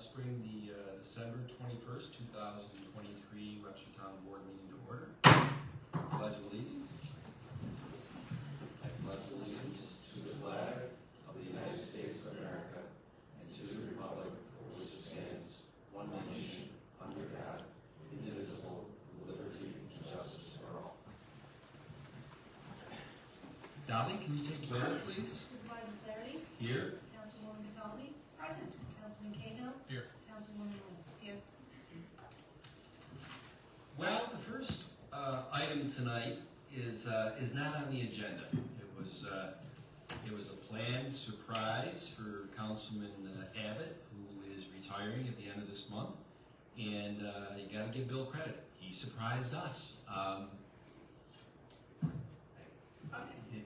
let's bring the December 21st, 2023 Webster Town Board meeting to order. Pledge allegiance. I pledge allegiance to the flag of the United States of America and to the republic for which it stands, one nation, under God, indivisible, with liberty and justice for all. Dolly, can you take the roll, please? Supervisor Flaherty. Here. Councilwoman McDonald. Present. Councilman Cahill. Here. Councilwoman Wood. Here. Well, the first item tonight is not on the agenda. It was a planned surprise for Councilman Abbott, who is retiring at the end of this month, and you got to give Bill credit. He surprised us.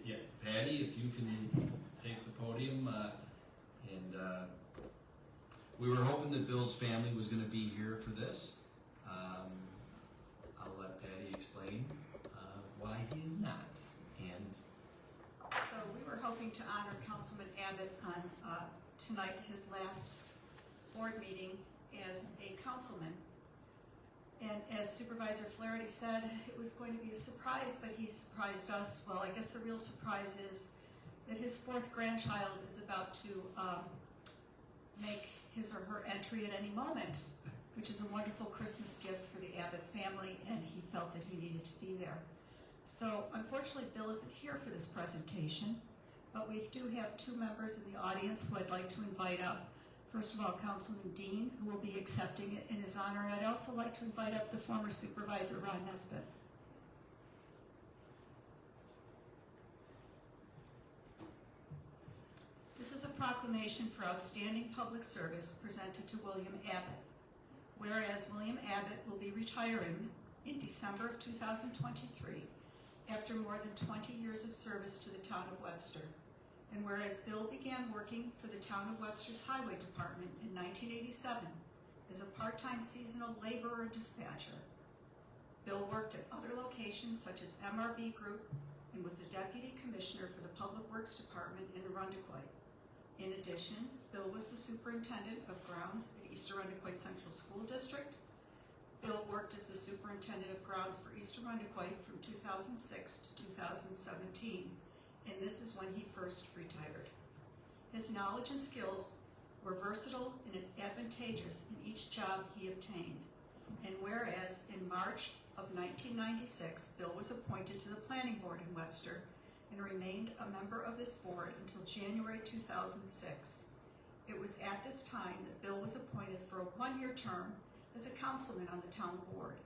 Yeah, Patty, if you can take the podium, we were hoping that Bill's family was going to be here for this. I'll let Patty explain why he is not. And so we were hoping to honor Councilman Abbott on tonight, his last board meeting as a councilman. And as Supervisor Flaherty said, it was going to be a surprise, but he surprised us. Well, I guess the real surprise is that his fourth grandchild is about to make his or her entry at any moment, which is a wonderful Christmas gift for the Abbott family, and he felt that he needed to be there. So unfortunately, Bill isn't here for this presentation, but we do have two members in the audience who I'd like to invite up. First of all, Councilman Dean, who will be accepting it in his honor, and I'd also like to invite up the former Supervisor Ron Nesbitt. This is a proclamation for outstanding public service presented to William Abbott. Whereas William Abbott will be retiring in December of 2023 after more than 20 years of service to the town of Webster. And whereas Bill began working for the town of Webster's Highway Department in 1987 as a part-time seasonal laborer dispatcher, Bill worked at other locations such as MRB Group and was the Deputy Commissioner for the Public Works Department in Arundecoit. In addition, Bill was the Superintendent of Grounds at East Arundecoit Central School District. Bill worked as the Superintendent of Grounds for East Arundecoit from 2006 to 2017, and this is when he first retired. His knowledge and skills were versatile and advantageous in each job he obtained. And whereas in March of 1996, Bill was appointed to the Planning Board in Webster and remained a member of this board until January 2006. It was at this time that Bill was appointed for a one-year term as a councilman on the town board.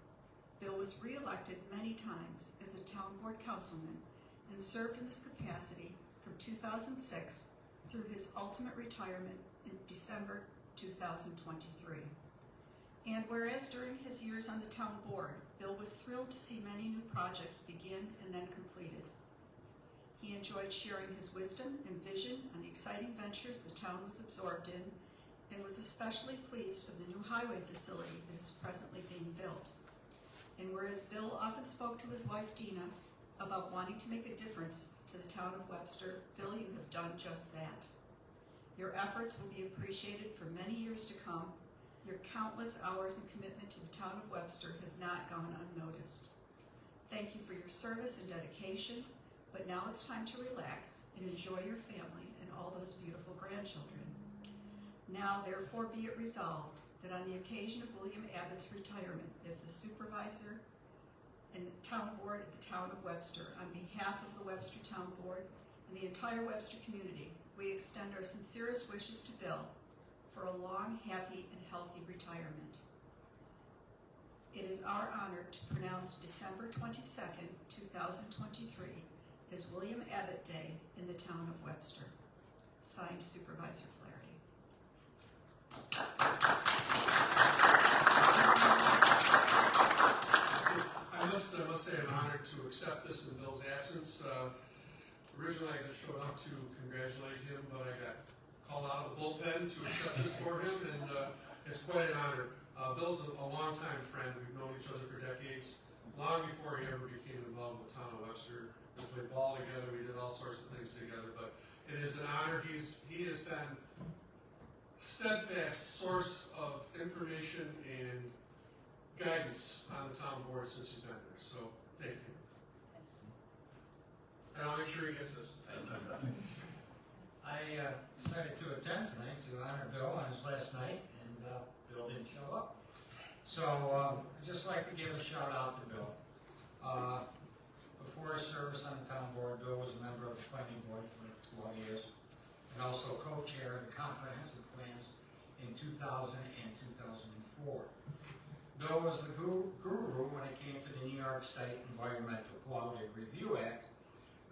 Bill was re-elected many times as a town board councilman and served in this capacity from 2006 through his ultimate retirement in December 2023. And whereas during his years on the town board, Bill was thrilled to see many new projects begin and then completed. He enjoyed sharing his wisdom and vision on the exciting ventures the town was absorbed in, and was especially pleased of the new highway facility that is presently being built. And whereas Bill often spoke to his wife Dina about wanting to make a difference to the town of Webster, Bill, you have done just that. Your efforts will be appreciated for many years to come. Your countless hours and commitment to the town of Webster have not gone unnoticed. Thank you for your service and dedication, but now it's time to relax and enjoy your family and all those beautiful grandchildren. Now, therefore, be it resolved that on the occasion of William Abbott's retirement as the supervisor and the town board at the town of Webster, on behalf of the Webster Town Board and the entire Webster community, we extend our sincerest wishes to Bill for a long, happy, and healthy retirement. It is our honor to pronounce December 22nd, 2023 as William Abbott Day in the town of Webster. Signed, Supervisor Flaherty. I must say I'm honored to accept this in Bill's absence. Originally, I just showed up to congratulate him, but I got called out of the bullpen to accept this for him, and it's quite an honor. Bill's a longtime friend. We've known each other for decades, long before he ever became involved with the town of Webster. We played ball together. We did all sorts of things together. But it is an honor. He has been steadfast source of information and guidance on the town board since he's been there, so thank you. And I'll make sure he gets this. I decided to attend tonight to honor Bill on his last night, and Bill didn't show up. So I'd just like to give a shout out to Bill. Before his service on the town board, Bill was a member of the planning board for 12 years, and also co-chair of the comprehensive plans in 2000 and 2004. Bill was the guru when it came to the New York State Environmental Quality Review Act,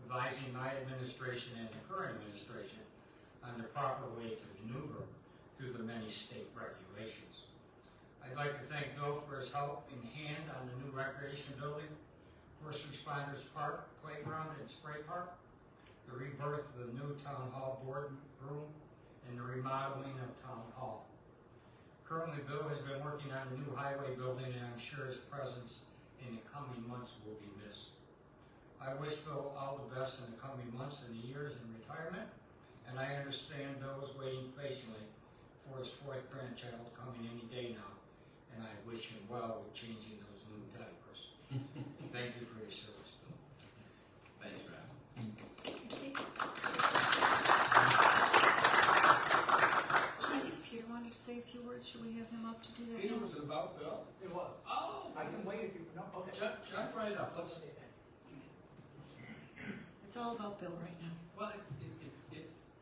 advising my administration and the current administration on the proper way to maneuver through the many state regulations. I'd like to thank Bill for his helping hand on the new recreation building, First Responders Park, Playground, and Spray Park, the rebirth of the new Town Hall boardroom, and the remodeling of Town Hall. Currently, Bill has been working on a new highway building, and I'm sure his presence in the coming months will be missed. I wish Bill all the best in the coming months and years in retirement, and I understand Bill is waiting patiently for his fourth grandchild coming any day now, and I wish him well with changing those new diapers. Thank you for your service, Bill. Thanks, Ron. I think Peter wanted to say a few words. Should we have him up to do that Peter, now? was it about Bill? It was. Oh, I can wait if you, no, okay. jump right up. Let's. It's all about Bill right now. Well, it's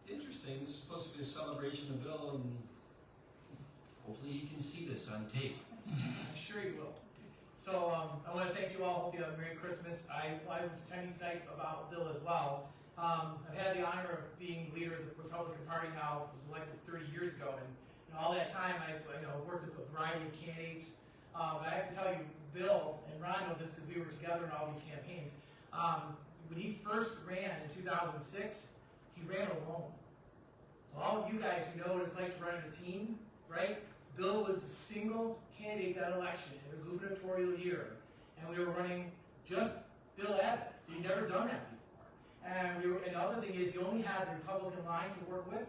interesting. This is supposed to be a celebration of Bill, and hopefully he can see this on tape. I'm sure you will. So, I want to thank you all. Hope you have a Merry Christmas. I was attending tonight about Bill as well. I've had the honor of being leader of the Republican Party now. I was elected 30 years ago, and all that time I've worked with a variety of candidates. I have to tell you, Bill, and Ron knows this because we were together in all these campaigns. When he first ran in 2006, he ran alone. So all of you guys who know what it's like to run in a team, right? Bill was the single candidate that election in a gubernatorial year, and we were running just Bill Abbott. He'd never done that before. And the other thing is, he only had the Republican line to work with,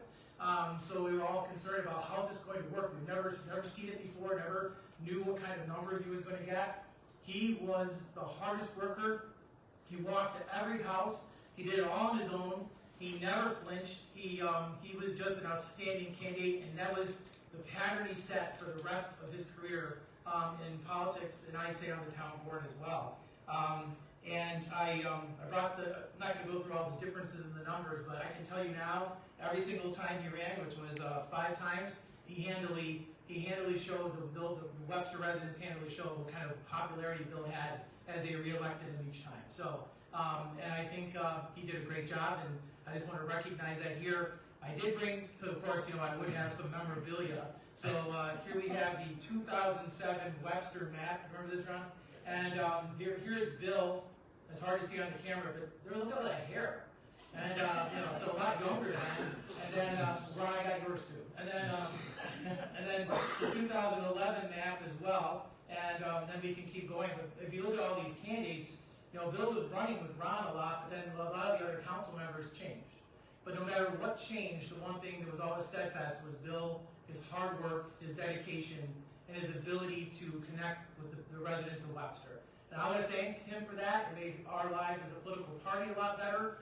so we were all concerned about how's this going to work. We've never seen it before, never knew what kind of numbers he was going to get. He was the hardest worker. He walked to every house. He did it all on his own. He never flinched. He was just an outstanding candidate, and that was the pattern he set for the rest of his career in politics, and I'd say on the town board as well. And I brought I'm not going to go through all the differences in the numbers, but I can tell you now, every single time he ran, which was 5 times, he handily showed, the Webster residents handily showed what kind of popularity Bill had as they reelected him each time. So, and I think he did a great job, and I just want to recognize that here. I did bring, because of course, I would have some memorabilia. So here we have the 2007 Webster map. Remember this, Ron? And here's Bill. It's hard to see on the camera, but look at that hair. And so a lot younger then. And then Ron, I got yours too. And then the 2011 map as well. And then we can keep going. But if you look at all these candidates, Bill was running with Ron a lot, but then a lot of the other council members changed. But no matter what changed, the one thing that was always steadfast was Bill, his hard work, his dedication, and his ability to connect with the residents of Webster. And I want to thank him for that. It made our lives as a political party a lot better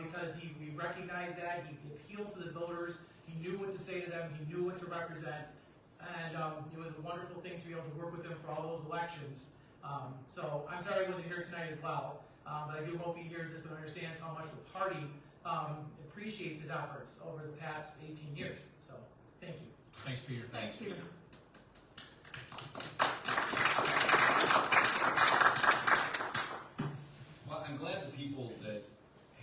because we recognized that. He appealed to the voters. He knew what to say to them. He knew what to represent. And it was a wonderful thing to be able to work with him for all those elections. So I'm sorry he wasn't here tonight as well, but I do hope he hears this and understands how much the party appreciates his efforts over the past 18 years. So thank you. Thanks, Peter. Thanks, Peter. Well, I'm glad the people that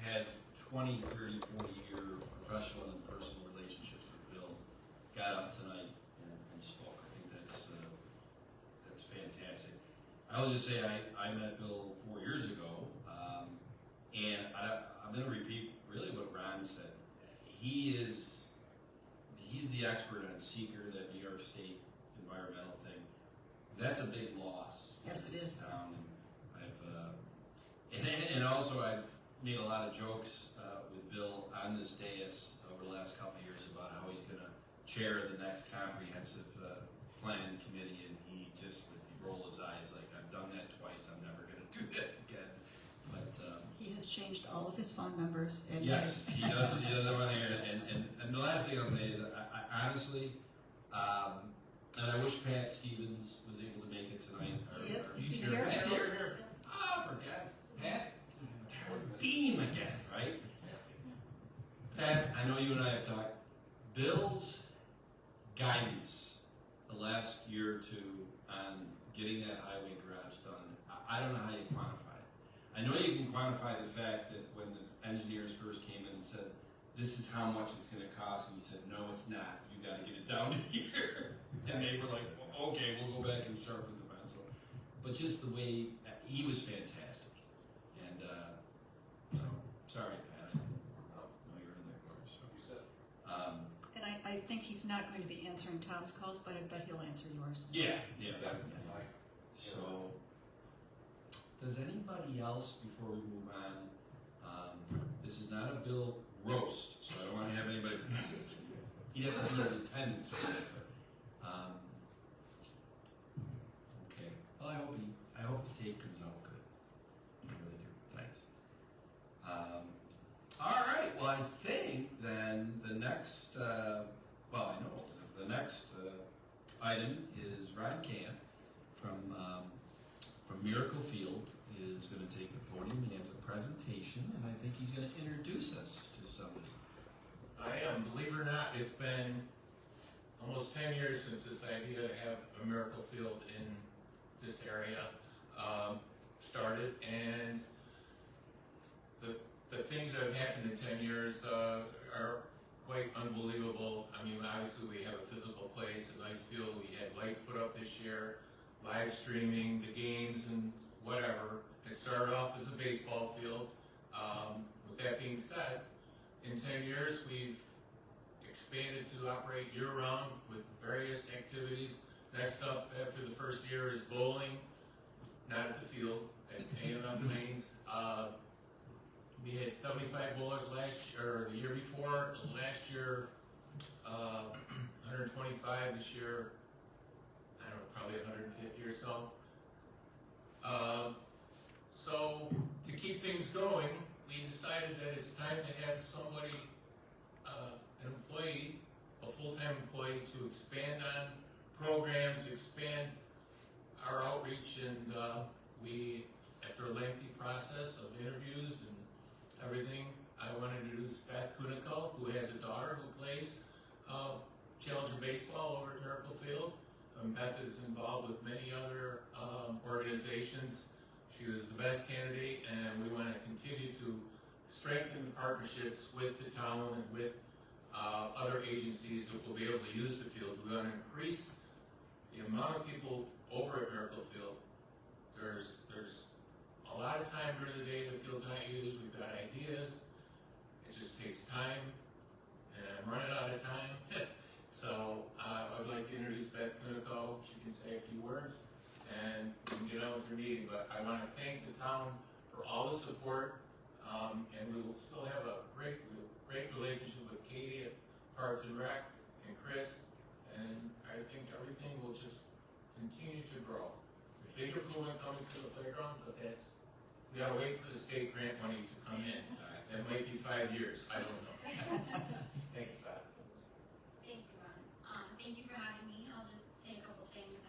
had 20, 30, 40-year professional and personal relationships with Bill got up tonight and spoke. I think that's fantastic. I'll just say I met Bill 4 years ago, and I'm going to repeat really what Ron said. He's the expert on SEEKR, that New York State environmental thing. That's a big loss. Yes, it is. Town. And also I've made a lot of jokes with Bill on this dais over the last couple of years about how he's going to chair of the next comprehensive plan committee, and he just would roll his eyes like, I've done that twice, I'm never gonna do that again. But He has changed all of his phone numbers and yes, he doesn't want to hear it. And the last thing I'll say is, I honestly, and I wish Pat Stevens was able to make it tonight. Yes, Or he's here. Pat's here. Oh, forget Pat. Beam again, right? Pat, I know you and I have talked. Bill's guidance the last year or two on getting that highway garage done, I don't know how you quantify it. I know you can quantify the fact that when the engineers first came in and said, this is how much it's going to cost, and he said, no, it's not. You got to get it down to here. And they were like, well, okay, we'll go back and sharpen the pencil. But just the way he was fantastic, and so sorry, Pat. I know you're in there, so. And I think he's not going to be answering Tom's calls, but I bet he'll answer yours. Yeah. So, does anybody else, before we move on, this is not a bill roast, so I don't want to have anybody, he'd have to be in attendance for that, but, okay. Well, I hope the tape comes out good. I really do. Thanks. All right, well, I think then the next, the next item is Ron Camp from Miracle Field is going to take the podium. He has a presentation, and I think he's going to introduce us to somebody. I am. Believe it or not, it's been almost 10 years since this idea to have a Miracle Field in this area started, and the things that have happened in 10 years are quite unbelievable. I mean, obviously we have a physical place, a nice field. We had lights put up this year, live streaming the games and whatever. It started off as a baseball field. With that being said, in 10 years we've expanded to operate year-round with various activities. Next up after the first year is bowling, not at the field, at A&F Lanes. We had 75 bowlers last year, or the year before. Last year, 125. This year, I don't know, probably 150 or so. So to keep things going, we decided that it's time to have somebody, an employee, a full-time employee, to expand on programs, expand our outreach, and we, after a lengthy process of interviews and everything, I want to introduce Beth Kunico, who has a daughter who plays Challenger baseball over at Miracle Field. Beth is involved with many other organizations. She was the best candidate, and we want to continue to strengthen the partnerships with the town and with other agencies that will be able to use the field. We want to increase the amount of people over at Miracle Field. There's a lot of time during the day the field's not used. We've got ideas. It just takes time, and I'm running out of time. So I'd like to introduce Beth Kunico. She can say a few words, and we can get on with your meeting. But I want to thank the town for all the support, and we will still have a great relationship with Katie at Parks and Rec and Chris, and I think everything will just continue to grow. Big improvement coming to the playground, but we gotta wait for the state grant money to come in. That might be 5 years, I don't know. Thanks, Beth. Thank you, Ron. Thank you for having me. I'll just say a couple things.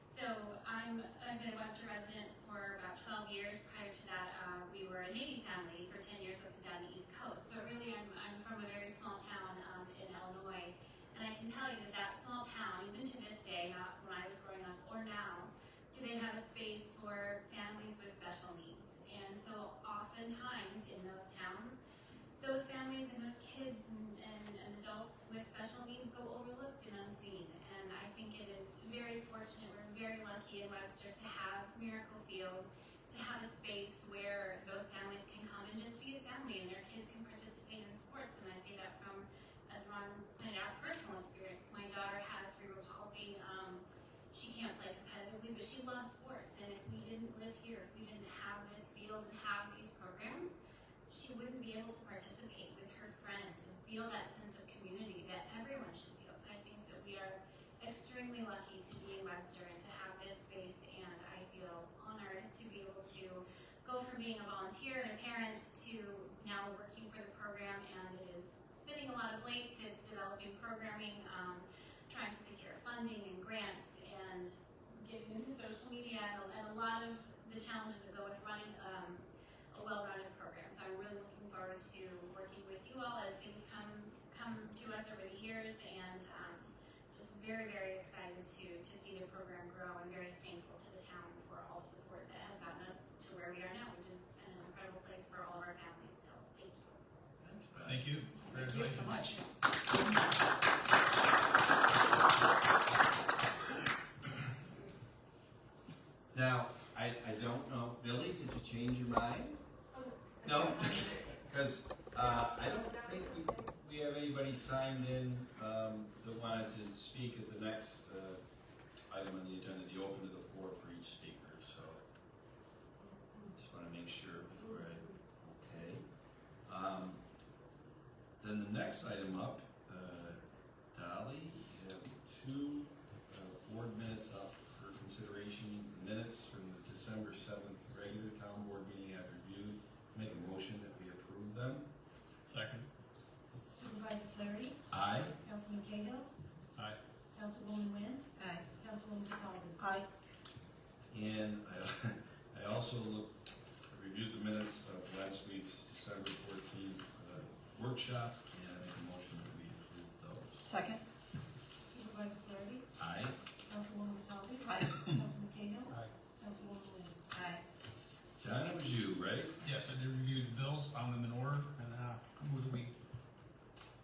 So I've been a Webster resident for about 12 years. Prior to that, we were a Navy family for 10 years up and down the East Coast. But really, I'm from a very small town in Illinois, and I can tell you that small town, even to this day, not when I was growing up or now, do they have a space for families with special needs. And so oftentimes in those towns, those families and those kids and adults with special needs go overlooked and unseen. And I think it is very fortunate, we're very lucky in Webster to have Miracle Field, to have a space where those families can come and just be a family and their kids can participate in sports. And I say that from, as Ron pointed out, personal experience. My daughter has cerebral palsy. She can't play competitively, but she loves sports. And if we didn't live here, if we didn't have this field and have these programs, she wouldn't be able to participate with her friends and feel that sense of community that everyone should extremely lucky to be in Webster and to have this space, and I feel honored to be able to go from being a volunteer and a parent to now working for the program, and it is spinning a lot of plates. It's developing programming, trying to secure funding and grants, and getting into social media, and a lot of the challenges that go with running a well-rounded program. So I'm really looking forward to working with you all as things come to us over the years, and just very, very excited to see the program grow, and very thankful to the town for all the support that has gotten us to where we are now, which is an incredible place for all of our families. So thank you. Thanks, Beth. Thank you. Thank you so much. Now, I don't know, Billy, did you change your mind? No? Because I don't think we have anybody signed in that wanted to speak at the next item on the agenda, the open to the floor for each speaker, so just want to make sure before okay. Then the next item up, Dolly, you have two board minutes up for consideration. Minutes from the December 7th regular town board meeting I've reviewed. Make a motion that we approve them. Second. Supervisor Flaherty? Aye. Councilman Cahill? Aye. Councilwoman Wynn? Aye. Councilwoman Catali? Aye. And I also reviewed the minutes of last week's December 14th workshop, and I make a motion that we approve those. Second? Supervisor Flaherty? Aye. Councilwoman Catali? Aye. Councilman Cahill? Aye. Councilwoman Wynn? Aye. John, it was you, right? Yes, I did review the bills, found them in order, and move that we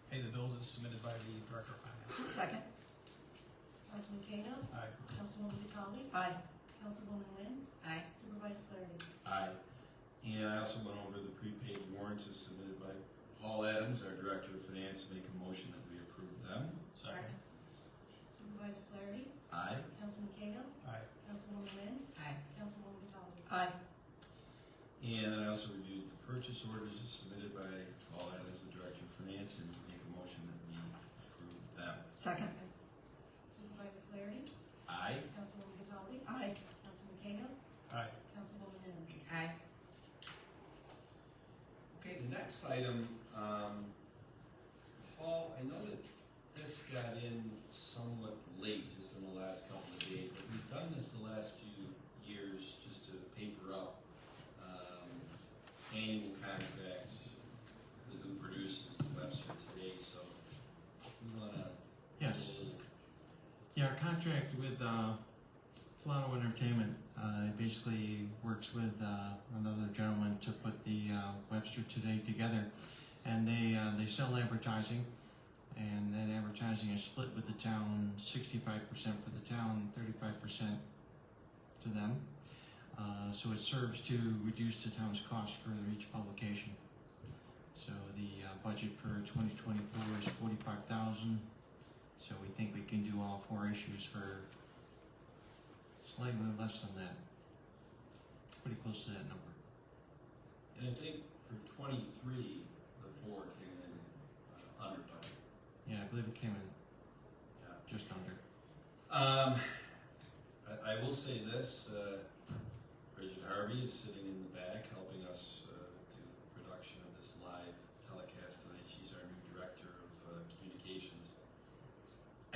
pay the bills as submitted by the Director of Finance. Second? Councilman Cahill? Aye. Councilwoman Catali? Aye. Councilwoman Wynn? Aye. Supervisor Flaherty? Aye. And I also went over the prepaid warrants as submitted by Paul Adams, our Director of Finance, make a motion that we approve them. Second? Supervisor Flaherty? Aye. Councilman Cahill? Aye. Councilwoman Wynn? Aye. Councilwoman Catali? Aye. And I also reviewed the purchase orders as submitted by Paul Adams, the Director of Finance, and make a motion that we approve them. Second? Supervisor Flaherty? Aye. Councilwoman Catali? Aye. Councilman Cahill? Aye. Councilwoman Wynn? Aye. Okay, the next item, Paul, I know that this got in somewhat late, just in the last couple of days, but we've done this the last few years just to paper up annual contracts with who produces the Webster today, so we wanna. Yes. Yeah, our contract with Plano Entertainment basically works with another gentleman to put the Webster Today together, and they sell advertising, and that advertising is split with the town, 65% for the town, 35% to them. So it serves to reduce the town's cost for each publication. So the budget for 2024 is $45,000. So we think we can do all 4 issues for slightly less than that. Pretty close to that number. And I think for 23, the 4 came in under budget. Yeah, I believe it came in Yeah. just under. I will say this, Bridget Harvey is sitting in the back helping us do the production of this live telecast tonight. She's our new Director of Communications.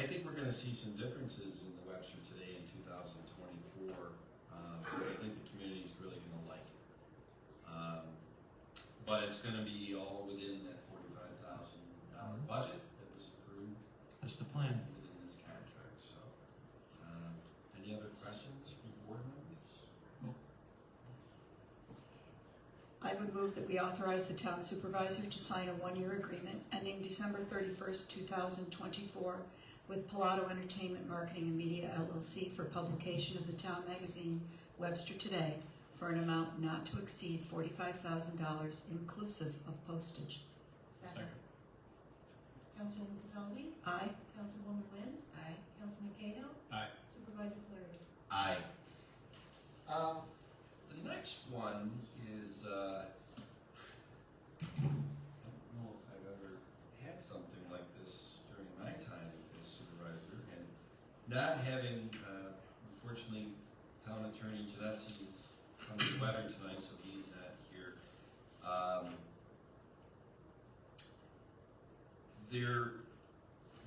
I think we're going to see some differences in the Webster Today in 2024. I think the community is really going to like it. But it's going to be all within that $45,000 budget that was approved That's the plan. within this contract. So, any other questions from board members? I would move that we authorize the town supervisor to sign a 1-year agreement ending December 31st, 2024 with Palato Entertainment Marketing and Media LLC for publication of the town magazine Webster Today for an amount not to exceed $45,000 inclusive of postage. Second. Councilwoman Catali? Aye. Councilwoman Wynn? Aye. Councilman Cahill? Aye. Supervisor Flaherty? Aye. The next one is, I don't know if I've ever had something like this during my time as supervisor, and not having, unfortunately, Town Attorney Genesi is under the weather tonight, so he's not here.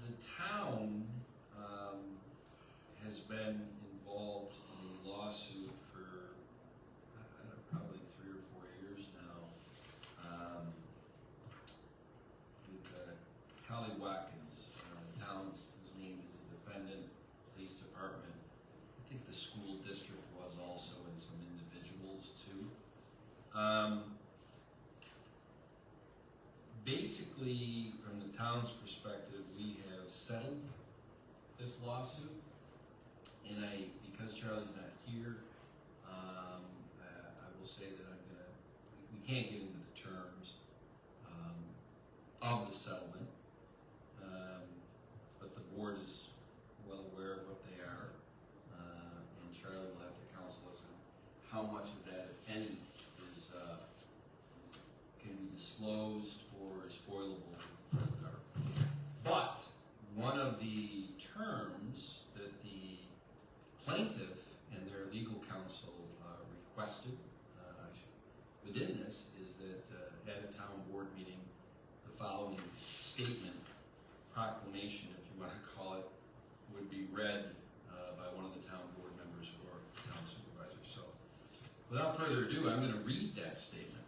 The town has been involved in a lawsuit for probably 3 or 4 years now with Collie Watkins, the town whose name is the defendant, police department. I think the school district was also, and some individuals too. Basically, from the town's perspective, we have settled this lawsuit, and because Charlie's not here, I will say that we can't get into the terms of the settlement, but the board is well aware of what they are, and Charlie will have to counsel us on how much of that, if any, is can be disclosed or is spoilable. But one of the terms that the plaintiff and their legal counsel requested within this is that at a town board meeting, the following statement, proclamation, if you want to call it, would be read by one of the town board members or town supervisor. So, without further ado, I'm going to read that statement.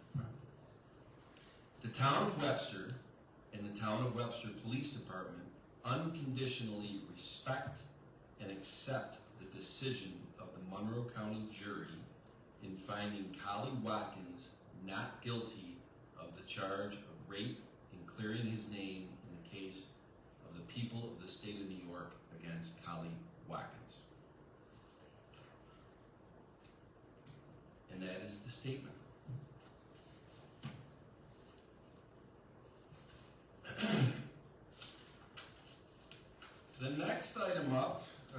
The town of Webster and the town of Webster Police Department unconditionally respect and accept the decision of the Monroe County jury in finding Collie Watkins not guilty of the charge of rape and clearing his name in the case of the people of the state of New York against Collie Watkins. And that is the statement. The next item up, I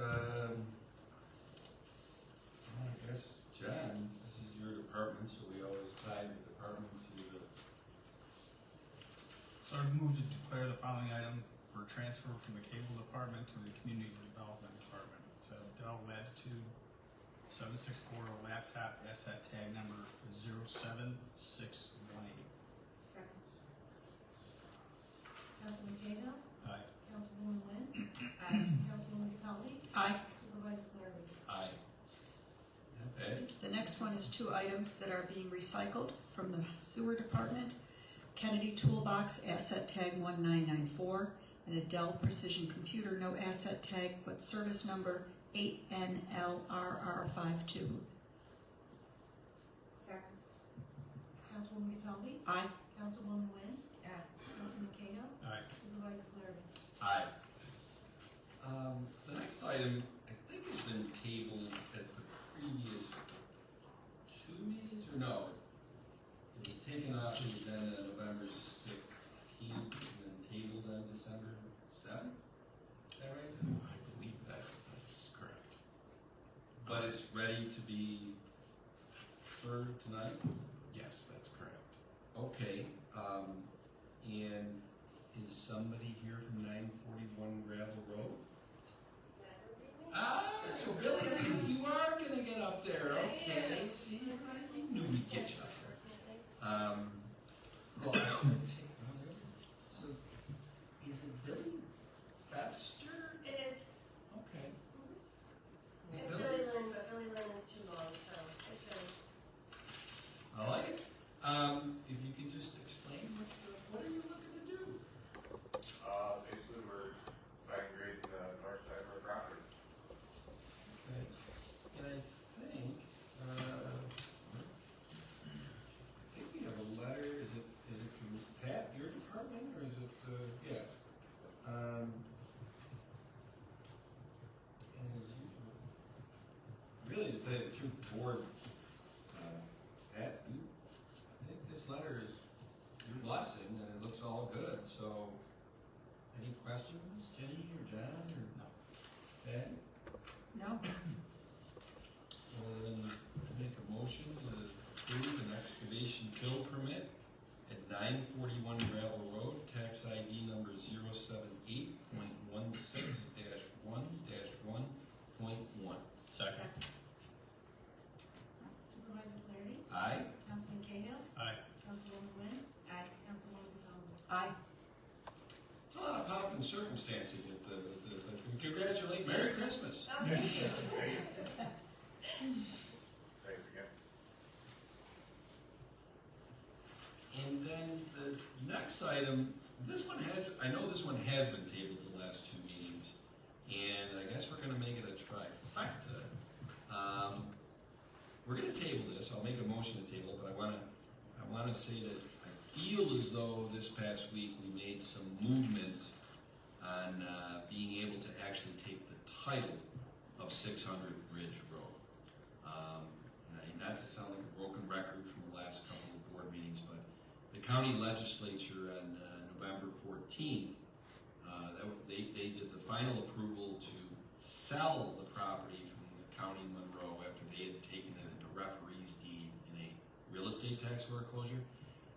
guess, John, this is your department, so we always tie the department to the... So I move to declare the following item for transfer from the cable department to the community development department. It's a Dell Latitude 764 laptop asset tag number 07618. Second. Councilman Cahill? Aye. Councilwoman Wynn? Aye. Councilwoman DeColley? Aye. Supervisor Flaherty? Aye. Patty? The next one is 2 items that are being recycled from the sewer department. Kennedy Toolbox asset tag 1994 and a Dell Precision Computer no asset tag but service number 8NLRR52. Second. Councilwoman DeColley? Aye. Councilwoman Wynn? Aye. Councilman Cahill? Aye. Supervisor Flaherty? Aye. The next item, I think, has been tabled at the previous 2 meetings, or no? It was taken off the agenda on November 16th and then tabled on December 7th? Is that right? I believe that's correct. But it's ready to be heard tonight? Yes, that's correct. Okay, and is somebody here from 941 Gravel Road? Ah, so Billy, you are gonna get up there, okay, see, we knew we'd get you up there. So, is it Billy Fester? It is. Okay. It's Billy Lynn, but Billy Lynn is too long, so it's Billy. I like it. If you can just explain what are you looking to do? Basically, we're trying to grade the north side of our property. Okay, and I think we have a letter, is it from Pat, your department, or is it, yeah? And as usual, really, to tell you the truth, the board, Pat, I think this letter is your blessing, and it looks all good, so, any questions, Jenny, or John, or no? Pat? No? Well, then make a motion to approve an excavation fill permit at 941 Gravel Road, tax ID number 078.16-1-1 Second. Supervisor Flaherty? Aye. Councilman Cahill? Aye. Councilwoman Wynn? Aye. Councilwoman Conley? Aye. It's a lot of pomp and circumstance to get the congratulate, Merry Christmas. Thanks again. And then the next item, this one has, I know this one has been tabled the last two meetings, and I guess we're gonna make it a trifecta. We're gonna table this, I'll make a motion to table, but I wanna say that I feel as though this past week we made some movement on, being able to actually take the title of 600 Ridge Road. Not to sound like a broken record from the last couple of board meetings, but the county legislature on November 14th, they did the final approval to sell the property from the county of Monroe after they had taken it into referee's deed in a real estate tax foreclosure.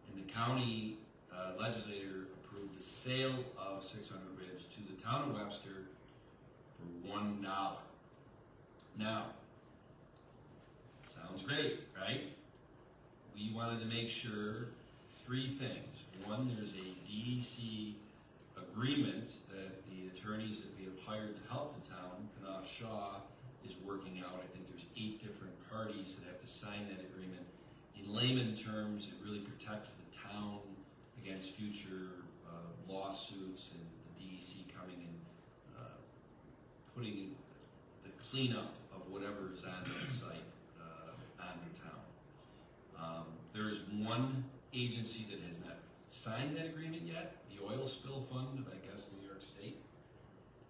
And the county legislator approved the sale of 600 Ridge to the town of Webster for $1. Now, sounds great, right? We wanted to make sure three things. One, there's a DEC agreement that the attorneys that we have hired to help the town, Knopf Shaw, is working out. I think there's 8 different parties that have to sign that agreement. In layman terms, it really protects the town against future lawsuits and the DEC coming and putting the cleanup of whatever is on that site on the town. There is one agency that has not signed that agreement yet, the Oil Spill Fund of, I guess, New York State.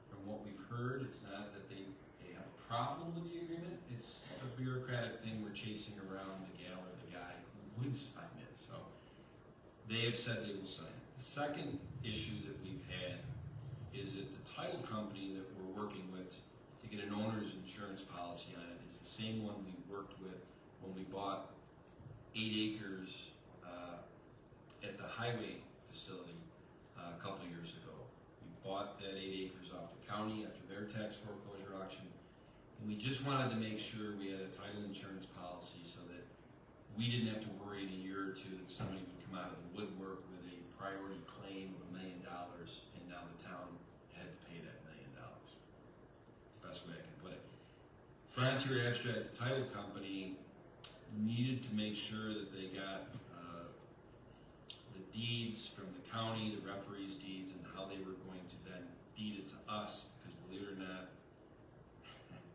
From what we've heard, it's not that they have a problem with the agreement, it's a bureaucratic thing we're chasing around the gal or the guy who would sign it, so they have said they will sign it. The second issue that we've had is that the title company that we're working with to get an owner's insurance policy on it is the same one we worked with when we bought 8 acres at the highway facility a couple years ago. We bought that 8 acres off the county after their tax foreclosure auction, and we just wanted to make sure we had a title insurance policy so that we didn't have to worry in a year or two that somebody would come out of the woodwork with a priority claim of $1 million, and now the town had to pay that $1 million. Best way I can put it. Frontier Abstract, the title company, needed to make sure that they got the deeds from the county, the referee's deeds, and how they were going to then deed it to us, because believe it or not,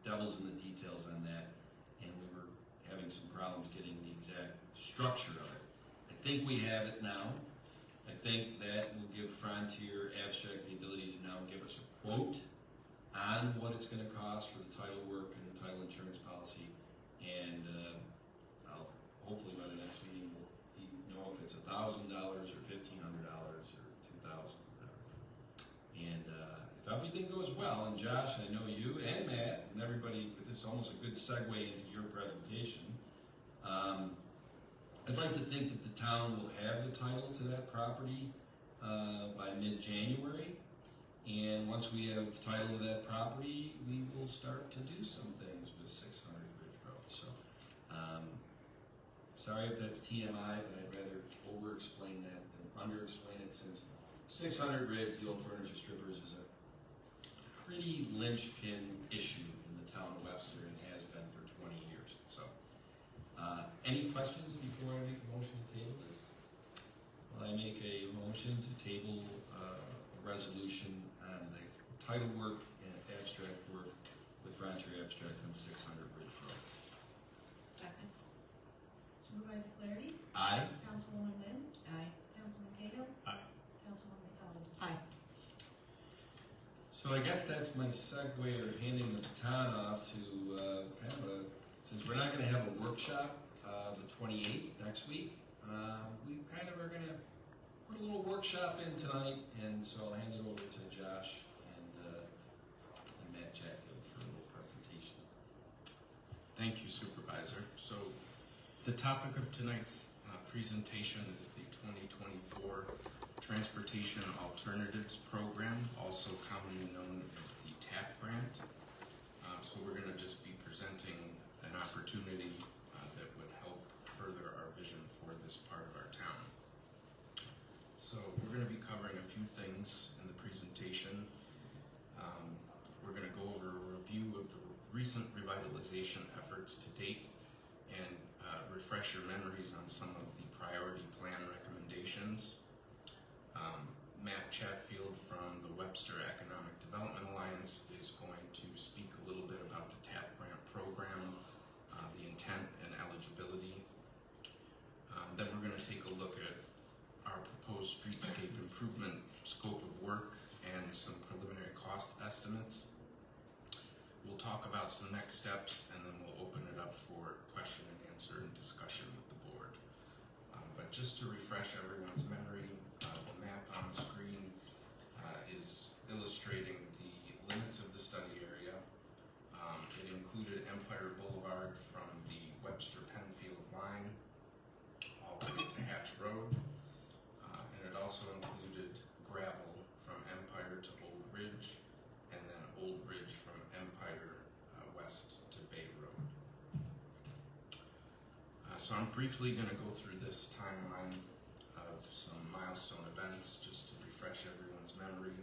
devil's in the details on that, and we were having some problems getting the exact structure of it. I think we have it now. I think that will give Frontier Abstract the ability to now give us a quote on what it's going to cost for the title work and the title insurance policy, and I'll hopefully by the next meeting we'll know if it's $1,000 or $1,500 or $2,000. And if everything goes well, and Josh, I know you and Matt and everybody, but this is almost a good segue into your presentation. I'd like to think that the town will have the title to that property by mid-January. And once we have title to that property, we will start to do some things with 600 Ridge Road. So, sorry if that's TMI, but I'd rather over-explain that than under-explain it, since 600 Ridge, the old furniture strippers, is a pretty linchpin issue in the town of Webster and has been for 20 years. So, any questions before I make a motion to table this? Well, I make a motion to table a resolution on the title work and abstract work with Frontier Abstract on 600 Ridge Road. Second. Supervisor Flaherty? Aye. Councilwoman Wynn? Aye. Councilman Cahill? Aye. Councilwoman Conley? Aye. So I guess that's my segue, or handing the baton off to kind of a, since we're not going to have a workshop the 28th next week, we kind of are going to put a little workshop in tonight, and so I'll hand it over to Josh and Matt Jackfield for a little presentation. Thank you, Supervisor. So the topic of tonight's presentation is the 2024 Transportation Alternatives Program, also commonly known as the TAP grant. So we're going to just be presenting an opportunity that would help further our vision for this part of our town. So we're going to be covering a few things in the presentation. We're going to go over a review of the recent revitalization efforts to date and refresh your memories on some of the priority plan recommendations. Matt Chatfield from the Webster Economic Development Alliance is going to speak a little bit about the TAP grant program, the intent and eligibility. Then we're going to take a look at our proposed streetscape improvement scope of work and some preliminary cost estimates. We'll talk about some next steps, and then we'll open it up for question and answer and discussion with the board. But just to refresh everyone's memory, the map on the screen is illustrating the limits of the study area. It included Empire Boulevard from the Webster-Penfield line all the way to Hatch Road, and it also included gravel from Empire to Old Ridge, and then Old Ridge from Empire west to Bay Road. So I'm briefly going to go through this timeline of some milestone events just to refresh everyone's memory.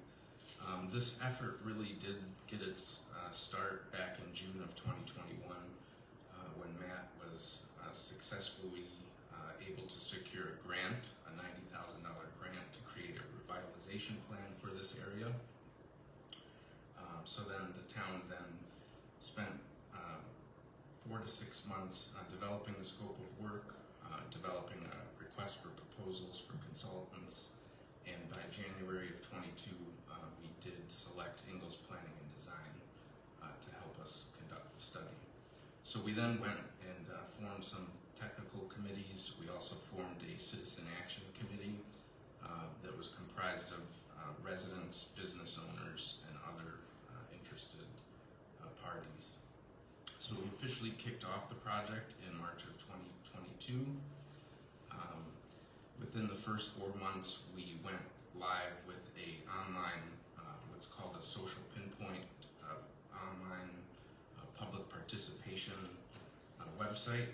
This effort really did get its start back in June of 2021 when Matt was successfully able to secure a grant, a $90,000 grant to create a revitalization plan for this area. So then the town then spent 4 to 6 months developing the scope of work, developing a request for proposals for consultants, and by January of 22, we did select Ingalls Planning and Design to help us conduct the study. So we then went and formed some technical committees. We also formed a citizen action committee that was comprised of residents, business owners, and other interested parties. So we officially kicked off the project in March of 2022. Within the first 4 months, we went live with a online, what's called a social pinpoint online public participation website.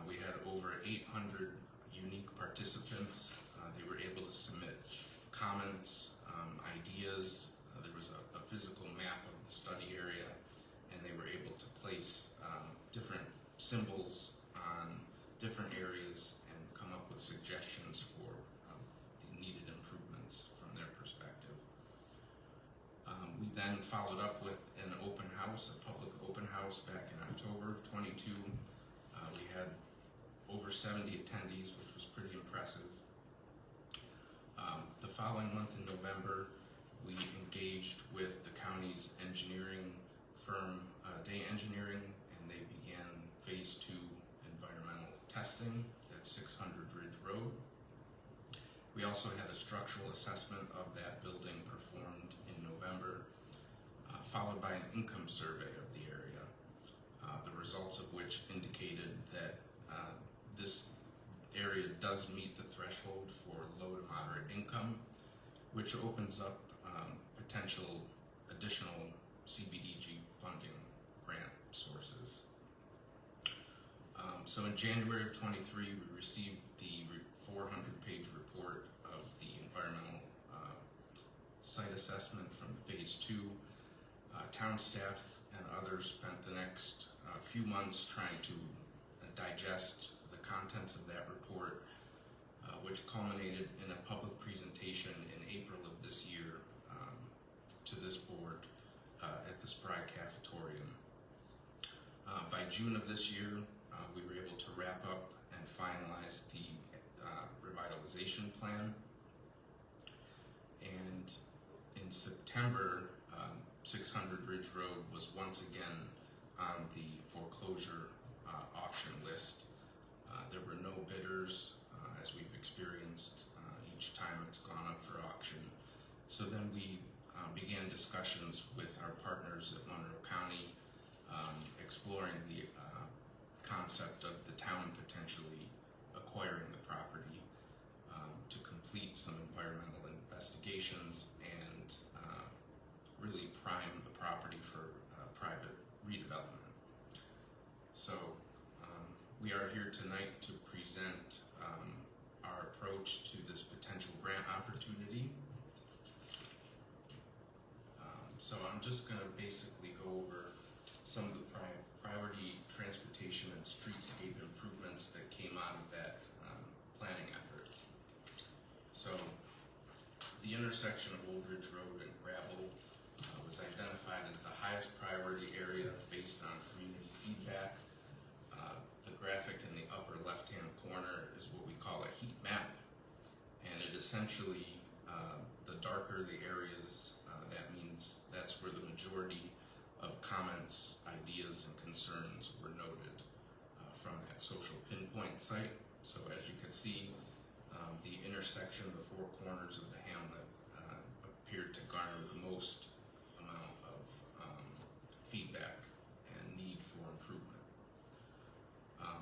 We had over 800 unique participants. They were able to submit comments, ideas. There was a physical map of the study area, and they were able to place different symbols on different areas and come up with suggestions for the needed improvements from their perspective. We then followed up with an open house, a public open house back in October of 22. We had over 70 attendees, which was pretty impressive. The following month in November, we engaged with the county's engineering firm, Day Engineering, and they began phase 2 environmental testing at 600 Ridge Road. We also had a structural assessment of that building performed in November, followed by an income survey of the area, the results of which indicated that this area does meet the threshold for low to moderate income, which opens up potential additional CBDG funding grant sources. So in January of 23, we received the 400-page report of the environmental site assessment from phase 2. Town staff and others spent the next few months trying to digest the contents of that report, which culminated in a public presentation in April of this year to this board at the Spry Cafetorium. By June of this year, we were able to wrap up and finalize the revitalization plan. And in September, 600 Ridge Road was once again on the foreclosure auction list. There were no bidders, as we've experienced each time it's gone up for auction. So then we began discussions with our partners at Monroe County, exploring the concept of the town potentially acquiring the property to complete some environmental investigations and really prime the property for private redevelopment. So we are here tonight to present our approach to this potential grant opportunity. So I'm just going to basically go over some of the priority transportation and streetscape improvements that came out of that planning effort. So the intersection of Old Ridge Road and Gravel was identified as the highest priority area based on community feedback. The graphic in the upper left-hand corner is what we call a heat map, and it essentially, the darker the areas, that means that's where the majority of comments, ideas, and concerns were noted from that social pinpoint site. So as you can see, the intersection, the four corners of the hamlet appeared to garner the most amount of feedback and need for improvement.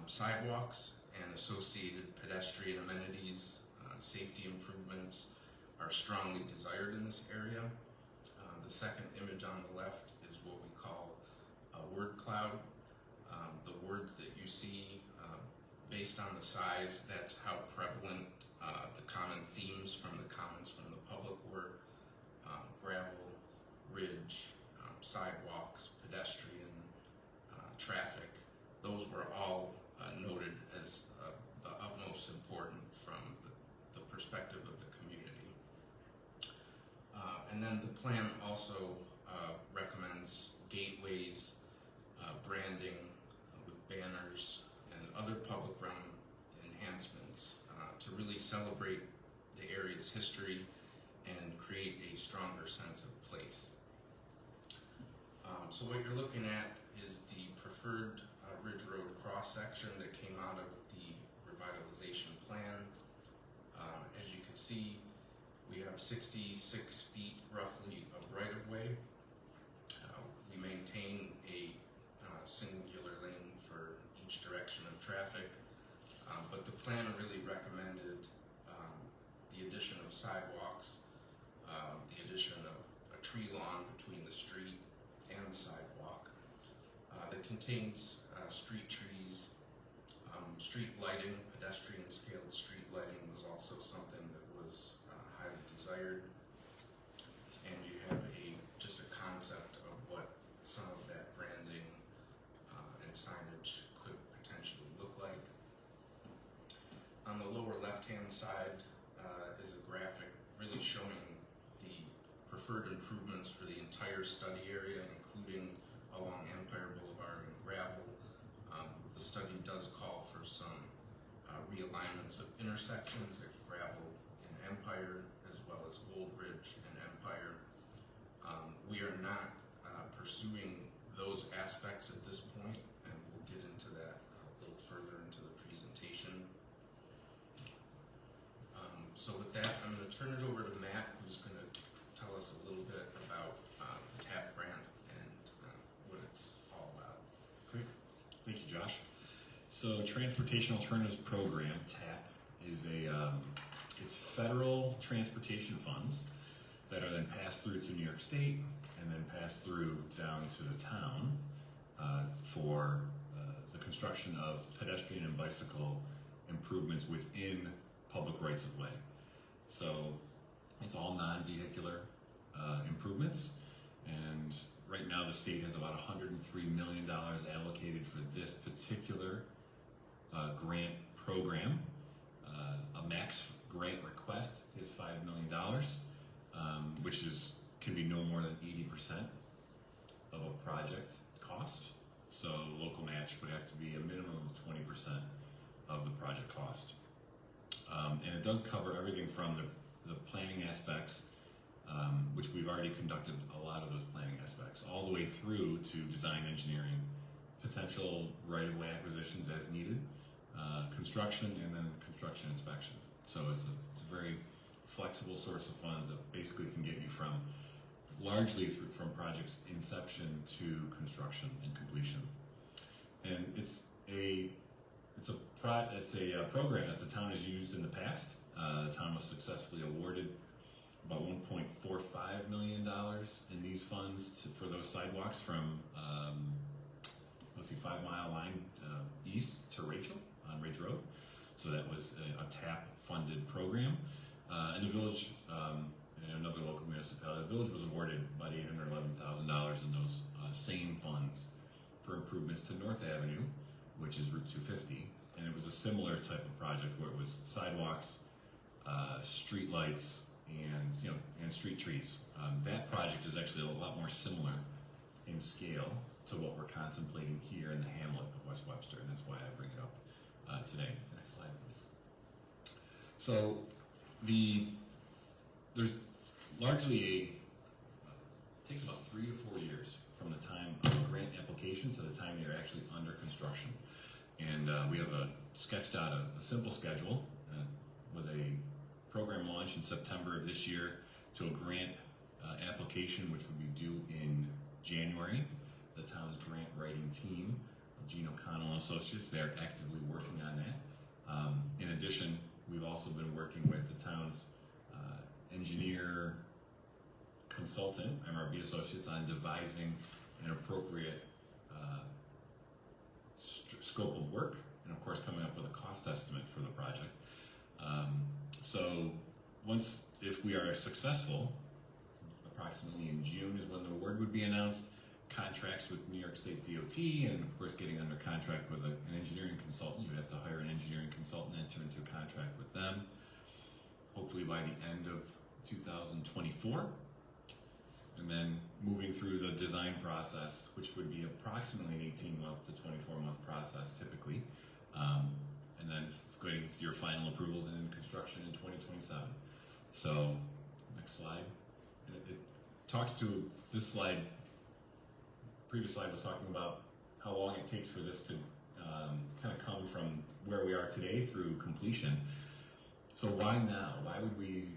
Sidewalks and associated pedestrian amenities, safety improvements are strongly desired in this area. The second image on the left is what we call a word cloud. The words that you see, based on the size, that's how prevalent the common themes from the comments from the public were. Gravel, ridge, sidewalks, pedestrian, traffic. Those were all noted as the utmost important from the perspective of the community. And then the plan also recommends gateways, branding with banners, and other public realm enhancements to really celebrate the area's history and create a stronger sense of place. So what you're looking at is the preferred Ridge Road cross-section that came out of the revitalization plan. As you can see, we have 66 feet roughly of right-of-way. We maintain a singular lane for each direction of traffic, but the plan really recommended the addition of sidewalks, the addition of a tree lawn between the street and the sidewalk that contains street trees, street lighting. Pedestrian scaled street lighting was also something that was highly desired, and you have just a concept of what some of that branding and signage could potentially look like. On the lower left-hand side is a graphic really showing the preferred improvements for the entire study area, including along Empire Boulevard and Gravel. The study does call for some realignments of intersections at Gravel and Empire, as well as Old Ridge and Empire. We are not pursuing those aspects at this point, and we'll get into that a little further into the presentation. So with that, I'm going to turn it over to Matt, who's going to tell us a little bit about the TAP grant and what it's all about. Great. Thank you, Josh. So Transportation Alternatives Program, TAP, is it's federal transportation funds that are then passed through to New York State and then passed through down to the town for the construction of pedestrian and bicycle improvements within public rights of way. So it's all non-vehicular improvements, and right now the state has about $103 million allocated for this particular grant program. A max grant request is $5 million, which can be no more than 80% of a project cost. So local match would have to be a minimum of 20% of the project cost. And it does cover everything from the planning aspects, which we've already conducted a lot of those planning aspects, all the way through to design engineering, potential right-of-way acquisitions as needed, construction, and then construction inspection. So it's a very flexible source of funds that basically can get you from largely from project's inception to construction and completion. And it's a program that the town has used in the past. The town was successfully awarded about $1.45 million in these funds for those sidewalks from 5 Mile Line east to Rachel on Ridge Road. So that was a TAP funded program. And the village, and another local municipality, the village was awarded about $811,000 in those same funds for improvements to North Avenue, which is Route 250. And it was a similar type of project where it was sidewalks, street lights, and street trees. That project is actually a lot more similar in scale to what we're contemplating here in the hamlet of West Webster, and that's why I bring it up today. Next slide, please. So there's largely it takes about 3 to 4 years from the time of a grant application to the time you're actually under construction. And we have sketched out a simple schedule with a program launch in September of this year to a grant application, which would be due in January. The town's grant writing team, Gene O'Connell and Associates, they're actively working on that. In addition, we've also been working with the town's engineer consultant, MRB Associates, on devising an appropriate scope of work, and of course coming up with a cost estimate for the project. So if we are successful, approximately in June is when the award would be announced, contracts with New York State DOT, and of course getting under contract with an engineering consultant. You have to hire an engineering consultant, enter into a contract with them, hopefully by the end of 2024. And then moving through the design process, which would be approximately an 18-month to 24-month process typically, and then getting your final approvals and in construction in 2027. So, next slide. And it talks to this slide. Previous slide was talking about how long it takes for this to kind of come from where we are today through completion. So why now? Why would we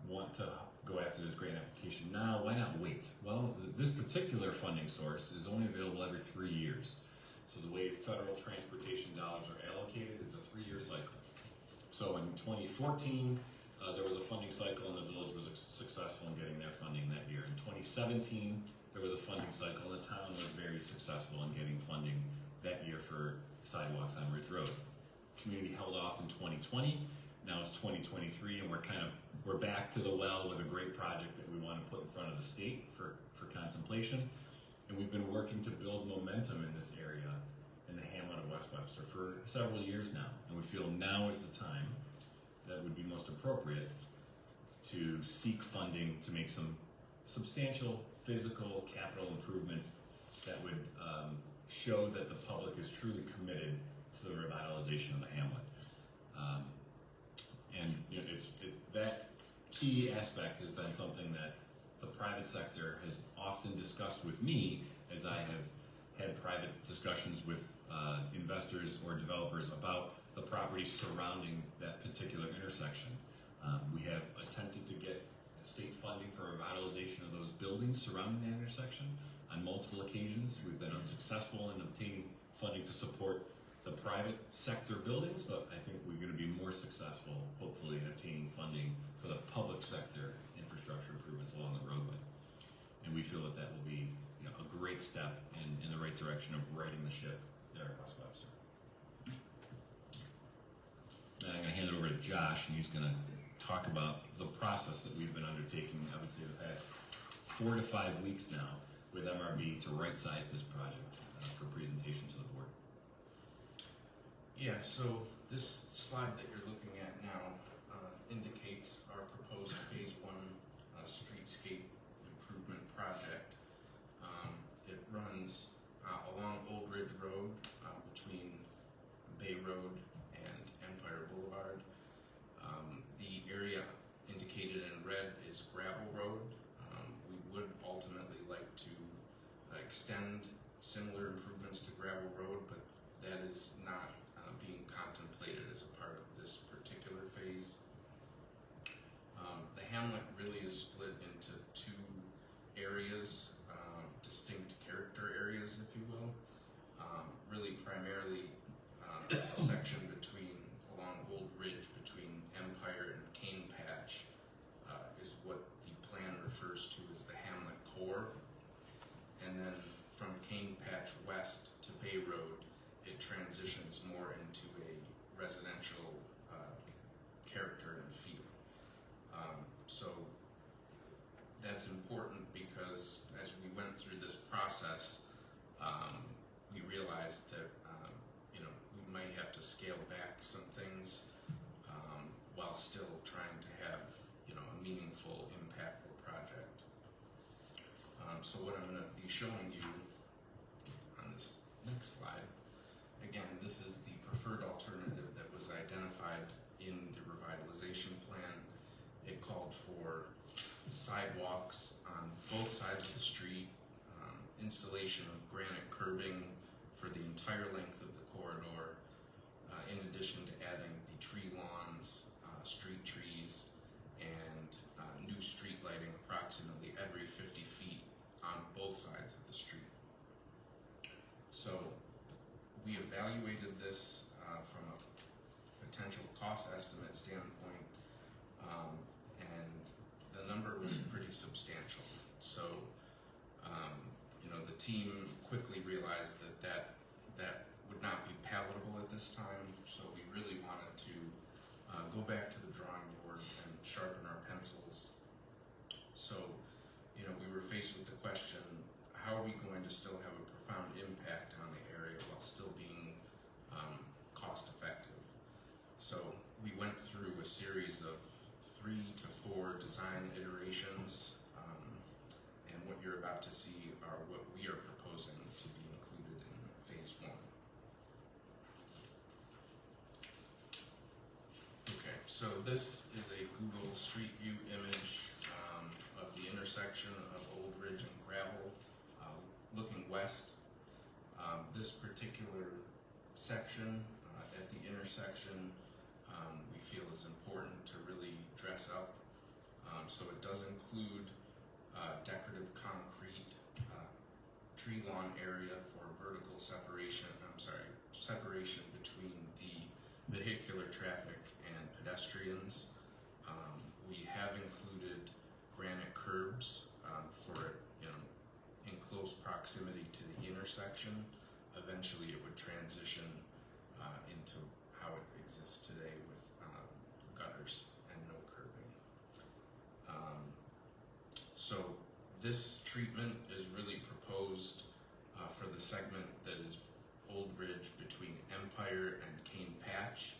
want to go after this grant application now? Why not wait? Well, this particular funding source is only available every 3 years. So the way federal transportation dollars are allocated, it's a 3-year cycle. So in 2014, there was a funding cycle and the village was successful in getting their funding that year. In 2017, there was a funding cycle and the town was very successful in getting funding that year for sidewalks on Ridge Road. Community held off in 2020. Now it's 2023 and we're back to the well with a great project that we want to put in front of the state for contemplation. And we've been working to build momentum in this area in the hamlet of West Webster for several years now. And we feel now is the time that would be most appropriate to seek funding to make some substantial physical capital improvements that would show that the public is truly committed to the revitalization of the hamlet. And that key aspect has been something that the private sector has often discussed with me as I have had private discussions with investors or developers about the properties surrounding that particular intersection. We have attempted to get state funding for revitalization of those buildings surrounding that intersection on multiple occasions. We've been unsuccessful in obtaining funding to support the private sector buildings, but I think we're going to be more successful, hopefully, in obtaining funding for the public sector infrastructure improvements along the roadway. And we feel that that will be a great step in the right direction of righting the ship there at West Webster. Then I'm going to hand it over to Josh, and he's going to talk about the process that we've been undertaking, I would say, the past 4 to 5 weeks now with MRB to right-size this project for presentation to the board. Yeah, so this slide that you're looking at now indicates our proposed Phase 1 streetscape improvement project. It runs along Old Ridge Road between Bay Road and Empire Boulevard. The area indicated in red is gravel road. We would ultimately like to extend similar improvements to gravel road, but that is not being contemplated as a part of this particular phase. The hamlet really is split into 2 areas, distinct character areas, if you will. Really primarily a section along Old Ridge between Empire and Cane Patch is what the plan refers to as the hamlet core. And then from Cane Patch West to Bay Road, it transitions more into a residential character and feel. So that's important because as we went through this process, we realized that we might have to scale back some things while still trying to have a meaningful, impactful project. So what I'm going to be showing you on this next slide, again, this is the preferred alternative that was identified in the revitalization plan. It called for sidewalks on both sides of the street, installation of granite curbing for the entire length of the corridor, in addition to adding the tree lawns, street trees, and new street lighting approximately every 50 feet on both sides of the street. So we evaluated this from a potential cost estimate standpoint, and the number was pretty substantial. So the team quickly realized that would not be palatable at this time, so we really wanted to go back to the drawing board and sharpen our pencils. So we were faced with the question, how are we going to still have a profound impact on the area while still being cost effective? So we went through a series of 3 to 4 design iterations, and what you're about to see are what we are proposing to be included in phase 1. Okay, so this is a Google Street View image of the intersection of Old Ridge and Gravel, looking west. This particular section at the intersection we feel is important to really dress up. So it does include decorative concrete, tree lawn area for vertical separation between the vehicular traffic and pedestrians. We have included granite curbs for in close proximity to the intersection. Eventually it would transition into how it exists today with gutters and no curbing. So this treatment is really proposed for the segment that is Old Ridge between Empire and Cane Patch,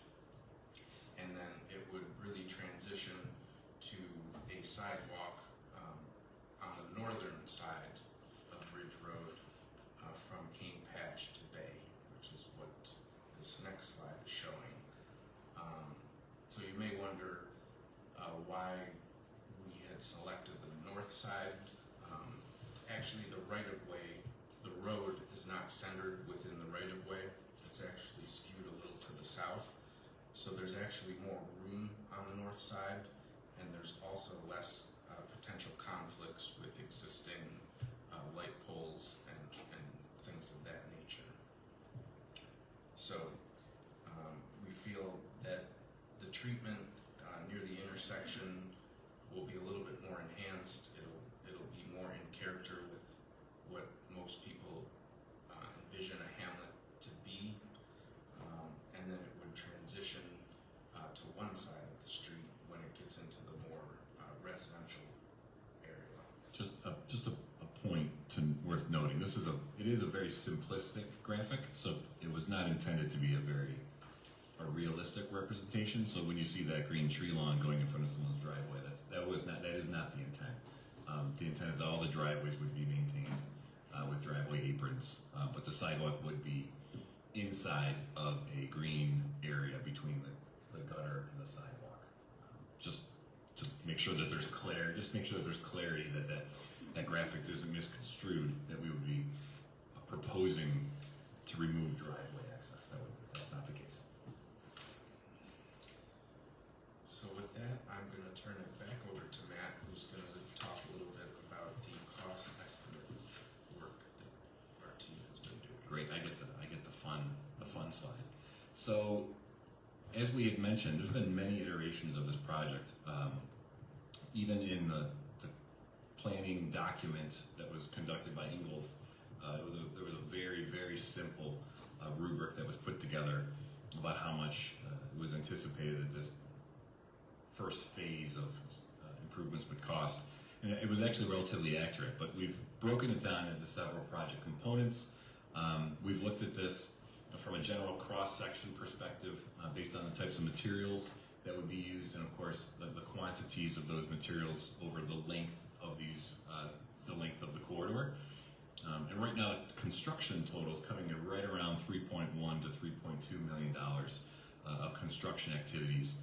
and then it would really transition to a sidewalk on the northern side of Ridge Road from Cane Patch to Bay, which is what this next slide is showing. So you may wonder why we had selected the north side. Actually, the right-of-way, the road is not centered within the right-of-way. It's actually skewed a little to the south. So there's actually more room on the north side, and there's also less potential conflicts with existing light poles and things of that nature. So we feel that the treatment near the intersection will be a little bit more enhanced. It'll be more in character with what most people envision a hamlet to be, and then it would transition to one side of the street when it gets into the more residential area. Just a point worth noting. It is a very simplistic graphic, so it was not intended to be a realistic representation. So when you see that green tree lawn going in front of someone's driveway, that is not the intent. The intent is that all the driveways would be maintained with driveway aprons, but the sidewalk would be inside of a green area between the gutter and the sidewalk. Just to make sure that there's clarity that graphic isn't misconstrued, that we would be proposing to remove driveway access. That's not the case. So with that, I'm going to turn it back over to Matt, who's going to talk a little bit about the cost estimate work that our team has been doing. Great, I get the fun slide. So, as we had mentioned, there's been many iterations of this project. Even in the planning document that was conducted by Ingalls, There was a very, very simple rubric that was put together about how much was anticipated that this first phase of improvements would cost. And it was actually relatively accurate, but we've broken it down into several project components. We've looked at this from a general cross-section perspective based on the types of materials that would be used, and of course the quantities of those materials over the length of the length of the corridor. And right now, construction total is coming in right around $3.1 to $3.2 million of construction activities.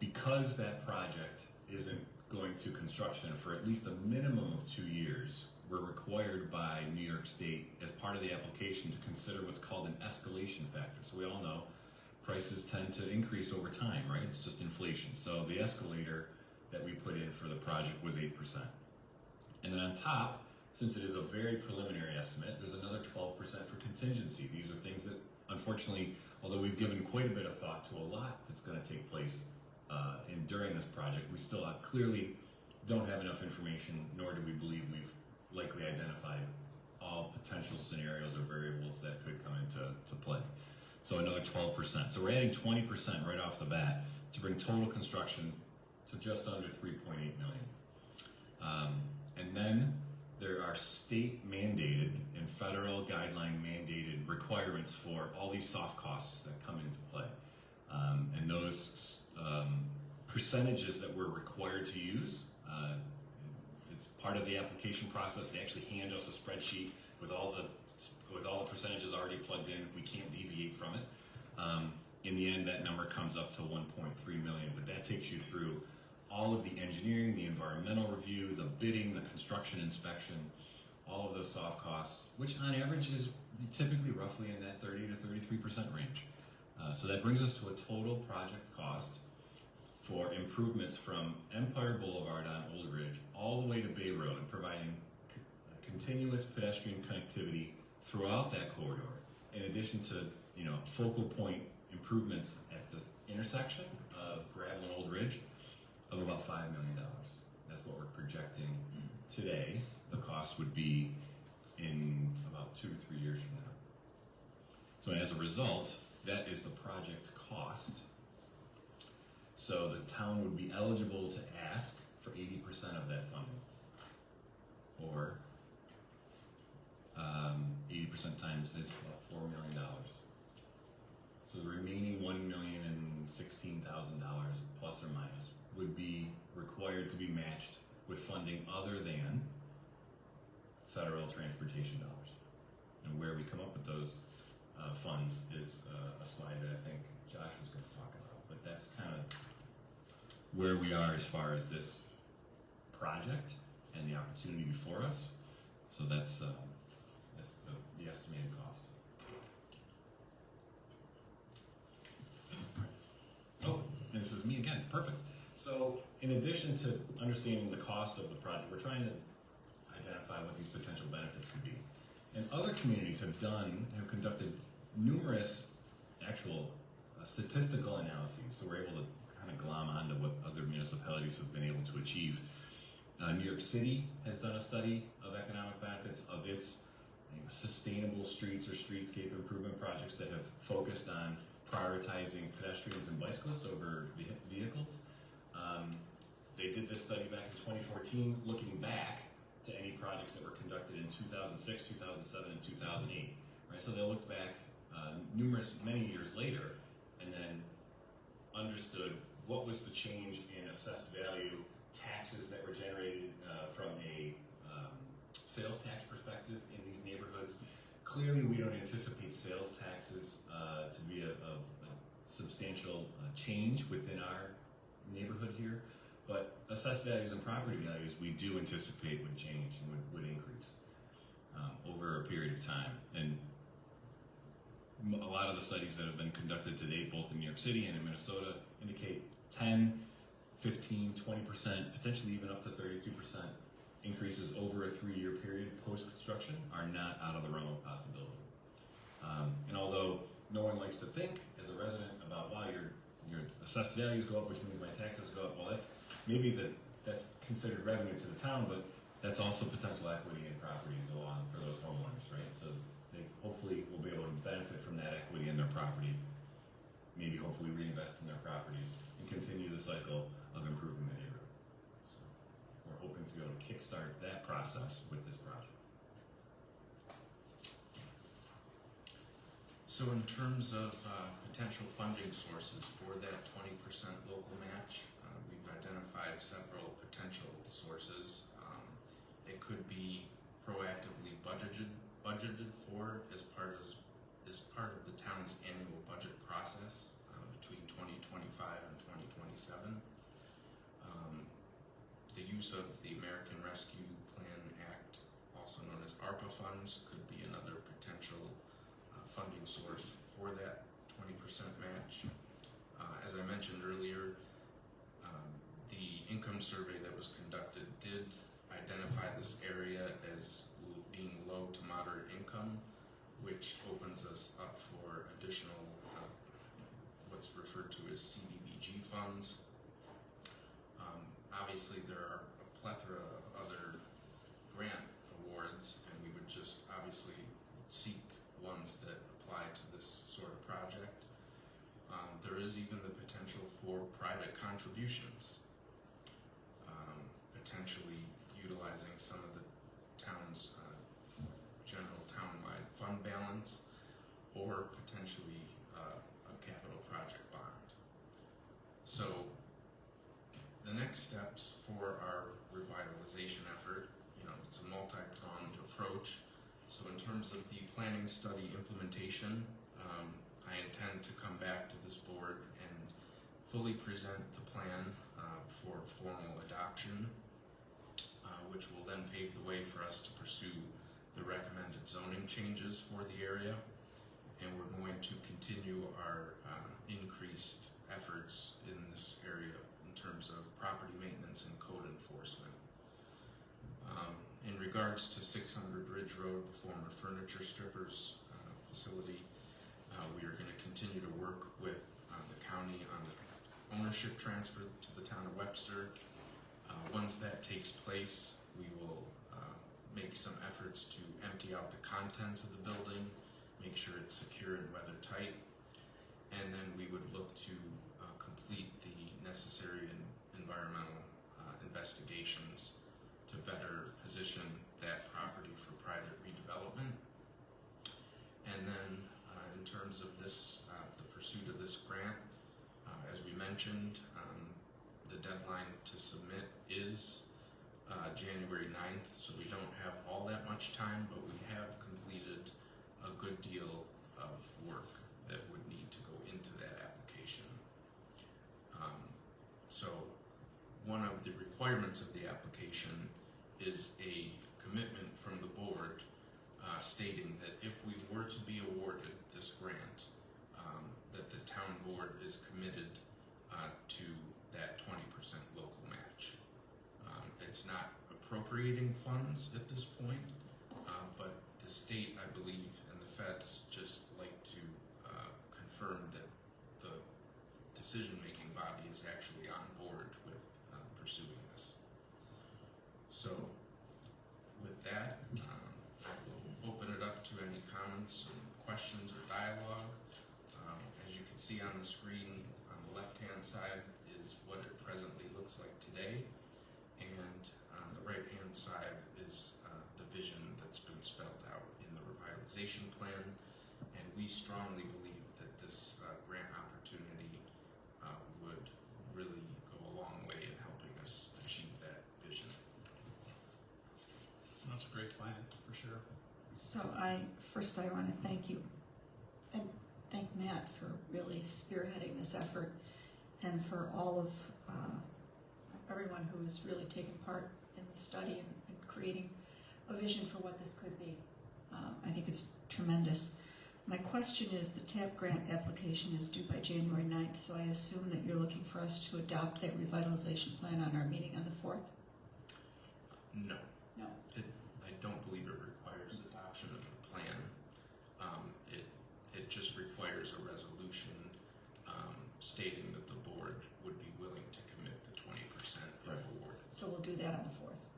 Because that project isn't going to construction for at least a minimum of 2 years, we're required by New York State, as part of the application, to consider what's called an escalation factor. So we all know prices tend to increase over time, right? It's just inflation. So the escalator that we put in for the project was 8%. And then on top, since it is a very preliminary estimate, there's another 12% for contingency. These are things that, unfortunately, although we've given quite a bit of thought to a lot that's going to take place during this project, we still clearly don't have enough information, nor do we believe we've likely identified all potential scenarios or variables that could come into play. So another 12%. So we're adding 20% right off the bat to bring total construction to just under $3.8 million. And then there are state mandated and federal guideline mandated requirements for all these soft costs that come into play. And those percentages that we're required to use, it's part of the application process. They actually hand us a spreadsheet with all the percentages already plugged in. We can't deviate from it. In the end, that number comes up to 1.3 million, but that takes you through all of the engineering, the environmental review, the bidding, the construction inspection, all of those soft costs, which on average is typically roughly in that 30 to 33% range. So that brings us to a total project cost for improvements from Empire Boulevard on Old Ridge all the way to Bay Road, providing continuous pedestrian connectivity throughout that corridor, in addition to focal point improvements at the intersection of Gravel and Old Ridge of about $5 million. That's what we're projecting today. The cost would be in about 2 to 3 years from now. So as a result, that is the project cost. So the town would be eligible to ask for 80% of that funding, or 80% times is about $4 million. So the remaining $1,016,000 plus or minus would be required to be matched with funding other than federal transportation dollars. And where we come up with those funds is a slide that I think Josh was going to talk about. But that's kind of where we are as far as this project and the opportunity before us. So that's the estimated cost. Oh, and this is me again. Perfect. So in addition to understanding the cost of the project, we're trying to identify what these potential benefits could be. And other communities have conducted numerous actual statistical analyses, so we're able to kind of glom onto what other municipalities have been able to achieve. New York City has done a study of economic benefits of its sustainable streets or streetscape improvement projects that have focused on prioritizing pedestrians and bicyclists over vehicles. They did this study back in 2014, looking back to any projects that were conducted in 2006, 2007, and 2008. Right, so they looked back many years later, and then understood what was the change in assessed value, taxes that were generated from a sales tax perspective in these neighborhoods. Clearly, we don't anticipate sales taxes to be a substantial change within our neighborhood here, but assessed values and property values we do anticipate would change and would increase over a period of time. And a lot of the studies that have been conducted to date, both in New York City and in Minnesota, indicate 10, 15, 20%, potentially even up to 32% increases over a 3-year period post-construction are not out of the realm of possibility. And although no one likes to think as a resident about, wow, your assessed values go up, which means my taxes go up, well, that's considered revenue to the town, but that's also potential equity in properties along for those homeowners, right? So they hopefully will be able to benefit from that equity in their property, maybe hopefully reinvest in their properties and continue the cycle of improving the neighborhood. So we're hoping to be able to kickstart that process with this project. So in terms of potential funding sources for that 20% local match, we've identified several potential sources. It could be proactively budgeted for as part of the town's annual budget process between 2025 and 2027. The use of the American Rescue Plan Act, also known as ARPA funds, could be another potential funding source for that 20% match. As I mentioned earlier, the income survey that was conducted did identify this area as being low to moderate income, which opens us up for additional what's referred to as CDBG funds. Obviously, there are a plethora of other grant awards, and we would just obviously seek ones that apply to this sort of project. There is even the potential for private contributions, potentially utilizing some of the town's general townwide fund balance, or potentially a capital project bond. So the next steps for our revitalization effort, it's a multi-pronged approach. So in terms of the planning study implementation, I intend to come back to this board and fully present the plan for formal adoption, which will then pave the way for us to pursue the recommended zoning changes for the area. And we're going to continue our increased efforts in this area in terms of property maintenance and code enforcement. In regards to 600 Ridge Road, the former furniture strippers facility, we are going to continue to work with the county on the ownership transfer to the town of Webster. Once that takes place, we will make some efforts to empty out the contents of the building, make sure it's secure and weather tight, and then we would look to complete the necessary environmental investigations to better position that property for private redevelopment. And then in terms of this, the pursuit of this grant, as we mentioned, the deadline to submit is January 9th, so we don't have all that much time, but we have completed a good deal of work that would need to go into that application. So one of the requirements of the application is a commitment from the board stating that if we were to be awarded this grant, that the town board is committed to that 20% local match. It's not appropriating funds at this point, but the state, I believe, and the feds just like to confirm that the decision-making body is actually on board with pursuing this. So with that, I will open it up to any comments and questions or dialogue. As you can see on the screen on the left-hand side is what it presently looks like today, and on the right-hand side is the vision that's been spelled out in the revitalization plan, and we strongly believe that this grant opportunity would really go a long way in helping us achieve that vision. That's a great plan, for sure. So I want to thank you and thank Matt for really spearheading this effort, and for all of everyone who has really taken part in the study and creating a vision for what this could be. I think it's tremendous. My question is, the TAP grant application is due by January 9th, so I assume that you're looking for us to adopt that revitalization plan on our meeting on the 4th? No. No. I don't believe it requires adoption of the plan. It just requires a resolution stating that the board would be willing to commit the 20% if awarded. So we'll do that on the 4th.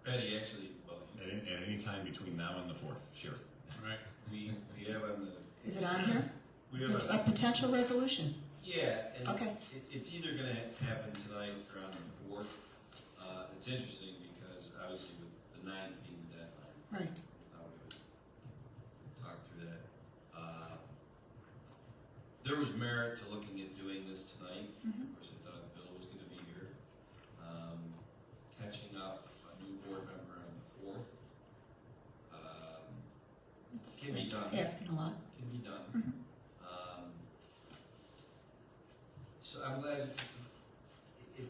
Eddie, actually, well, At any time between now and the 4th, sure. Right. we have on the. Is it on here? We have A on, potential resolution? yeah, and Okay. it's either gonna happen tonight or on the 4th. It's interesting because obviously with the 9th being the deadline, Right. we would talk through that. There was merit to looking at doing this tonight. Mhm. Of course, I thought Bill was gonna be here. Catching up a new board member on the 4th. Can be It's done. asking a lot. Can be done. Mhm. So I'm glad, at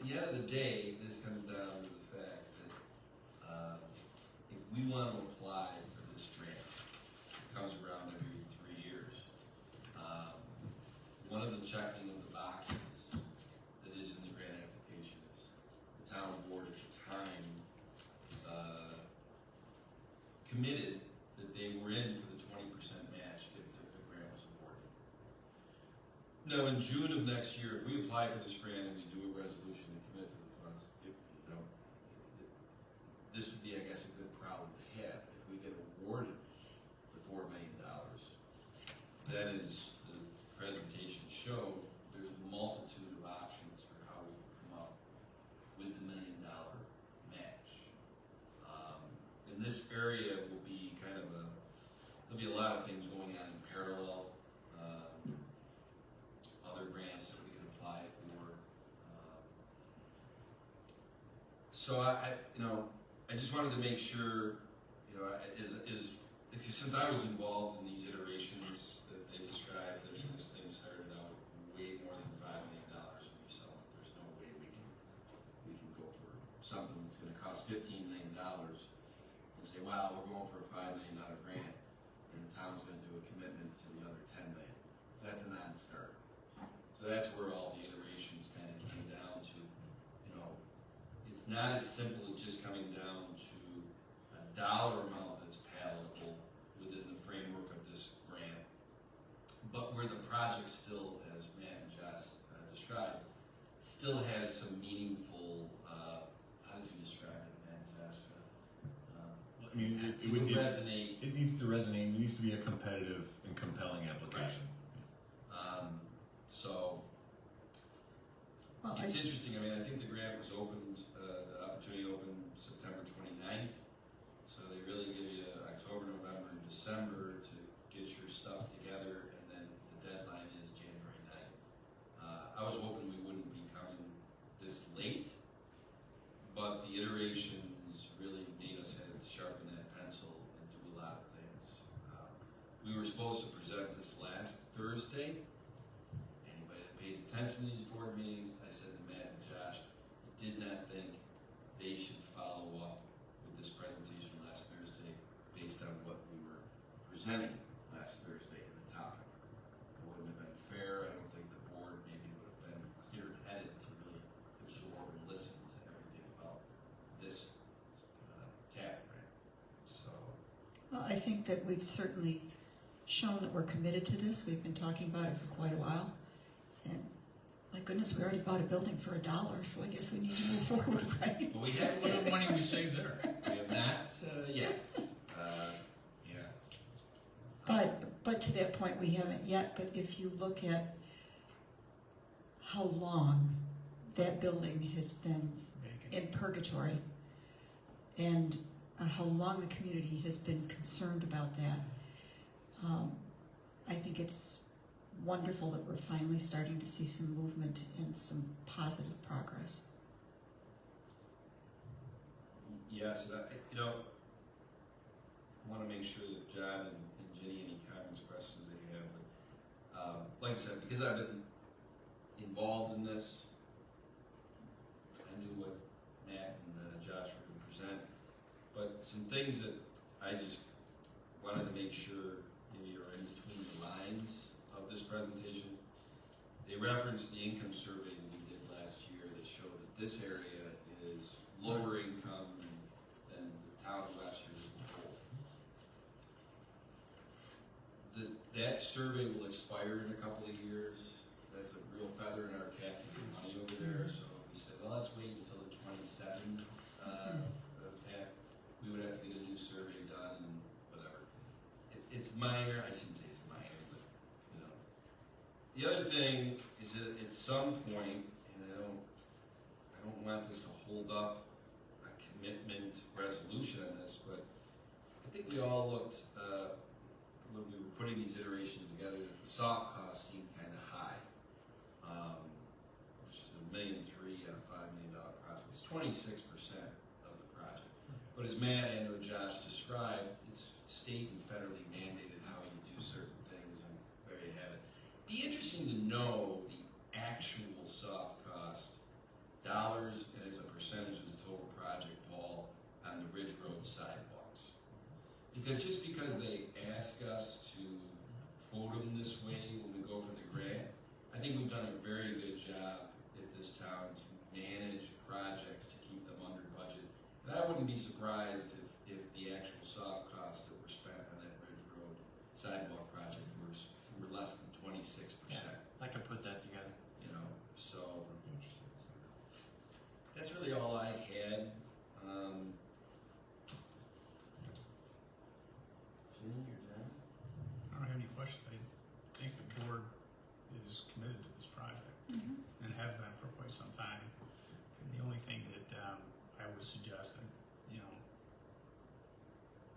the end of the day, this comes down to the fact that if we want to apply for this grant, it comes around every 3 years. One of the checking of the boxes that is in the grant application is the town board at the time committed that they were in for the 20% match if the grant was awarded. Now, in June of next year, if we apply for this grant and we do a resolution to commit to the funds, this would be, I guess, a good problem to have. If we get awarded the $4 million, then as the presentation showed, there's a multitude of options for how we can come up with the $1 million match. In this area will be kind of there'll be a lot of things going on in parallel. Other grants that we can apply for. So I just wanted to make sure, since I was involved in these iterations that they described, I mean, this thing started out way more than $5 million when we sell it. There's no way we can go for something that's going to cost $15 million and say, wow, we're going for a $5 million grant, and the town's going to do a commitment to the other $10 million. That's a non-starter. So that's where all the iterations kind of came down to. It's not as simple as just coming down to a dollar amount that's palatable within the framework of this grant, but where the project still, as Matt and Josh described, still has some meaningful, how did you describe it, Matt and Josh? I mean, it would resonate. It needs to resonate. It needs to be a competitive and compelling application. So Well, it's interesting. I mean, I think the grant was opened, the opportunity opened September 29th. So they really give you October, November, and December to get your stuff together, and then the deadline is January 9th. I was hoping we wouldn't be coming this late, but the iterations really made us have to sharpen that pencil and do a lot of things. We were supposed to present this last Thursday. Anybody that pays attention to these board meetings, I said to Matt and Josh, I did not think they should follow up with this presentation last Thursday based on what we were presenting last Thursday in the topic. It wouldn't have been fair. I don't think the board maybe would have been clear-headed to really absorb and listen to everything about this TAP grant. So, Well, I think that we've certainly shown that we're committed to this. We've been talking about it for quite a while. And my goodness, we already bought a building for $1, so I guess we need to move forward, right? but we have What money we saved there? We have not yet. Yeah. But to that point, we haven't yet. But if you look at how long that building has been in purgatory, and how long the community has been concerned about that, I think it's wonderful that we're finally starting to see some movement and some positive progress. Yes, I want to make sure that John and Jenny, any comments, questions that you have, but like I said, because I've been involved in this, I knew what Matt and Josh were going to present, but some things that I just wanted to make sure maybe are in between the lines of this presentation. They referenced the income survey that we did last year that showed that this area is lower income than the town of Webster as a whole. That survey will expire in a couple of years. That's a real feather in our cap to get money over there. So we said, well, let's wait until the 27 of TAP it's minor, I shouldn't say it's minor, but, you know. The other thing is that at some point, and I don't want this to hold up a commitment resolution on this, but I think we all looked, when we were putting these iterations together, that the soft costs seemed kind of high. Which is $1.3 million on a $5 million project. It's 26% of the project. But as Matt and or Josh described, it's state and federally mandated how you do certain things, and there you have it. Be interesting to know the actual soft cost, dollars and as a percentage of the total project, Paul, on the Ridge Road sidewalks. Because just because they ask us to quote them this way when we go for the grant, I think we've done a very good job at this town to manage projects to keep them under budget. And I wouldn't be surprised if the actual soft costs that were spent on that Ridge Road sidewalk project were less than 26%. I could put that together. You know, so that's really all I had. Jenny or John? I don't have any questions. I think the board is committed to this project and have been for quite some time. And the only thing that I would suggest, that, you know,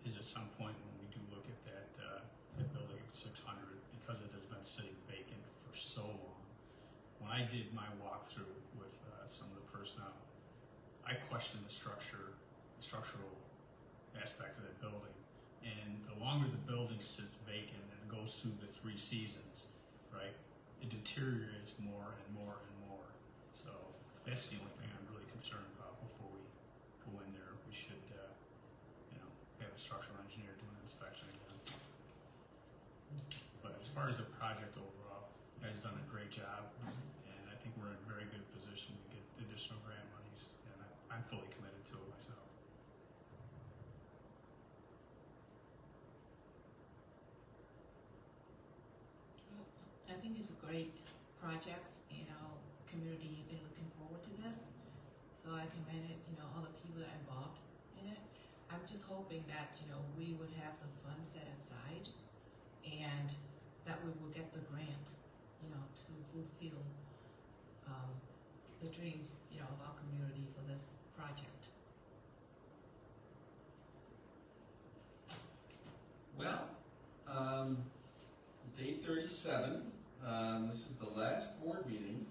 is at some point when we do look at that building at 600, because it has been sitting vacant for so long. When I did my walkthrough with some of the personnel, I questioned the structural aspect of that building. And the longer the building sits vacant and it goes through the 3 seasons, right, it deteriorates more and more and more. So that's the only thing I'm really concerned about before we go in there. We should, you know, have a structural engineer do an inspection again. But as far as the project overall, you guys done a great job, and I think we're in a very good position to get additional grant monies, and I'm fully committed to it myself. I think it's a great project, you know, community been looking forward to this. So I commend it, you know, all the people that are involved in it. I'm just hoping that, you know, we would have the funds set aside and that we will get the grant, you know, to fulfill the dreams, you know, of our community for this project. Well, it's 8:37. This is the last board meeting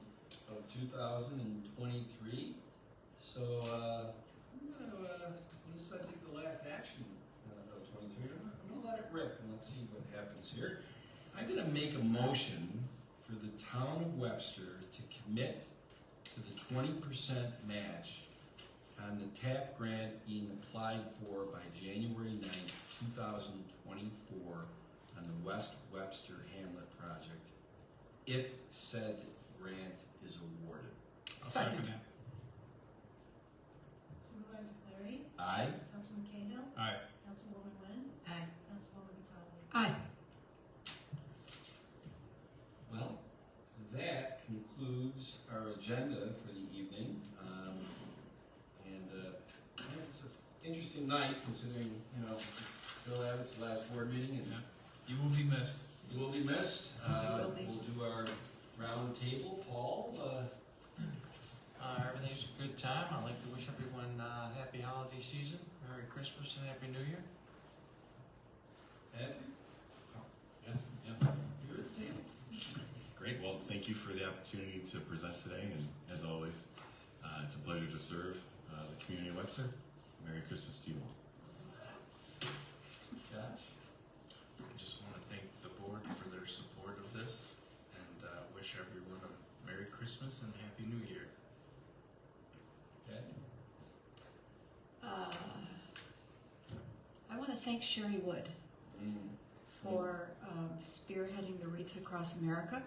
of 2023. So I'm gonna, this is I think the last action of 23. I'm gonna let it rip and let's see what happens here. I'm gonna make a motion for the town of Webster to commit to the 20% match on the TAP grant being applied for by January 9th, 2024 on the West Webster Hamlet project, if said grant is awarded. I'll second that. Supervisor Flaherty? Aye. Councilman Cahill? Aye. Councilwoman Wynn? Aye. Councilwoman Conley? Aye. Well, that concludes our agenda for the evening. It's an interesting night considering, you know, Bill Abbott's last board meeting, and You will be missed. you will be missed. will be. We'll do our round table. Paul, Everything's a good time. I'd like to wish everyone happy holiday season, Merry Christmas and Happy New Year. Andrew, Yes, yeah. you're at the table. Great. Well, thank you for the opportunity to present today, and as always, it's a pleasure to serve the community of Webster. Merry Christmas to you all. Josh? I just want to thank the board for their support of this and wish everyone a Merry Christmas and Happy New Year. Okay. I want to thank Sherry Wood for spearheading the Wreaths Across America.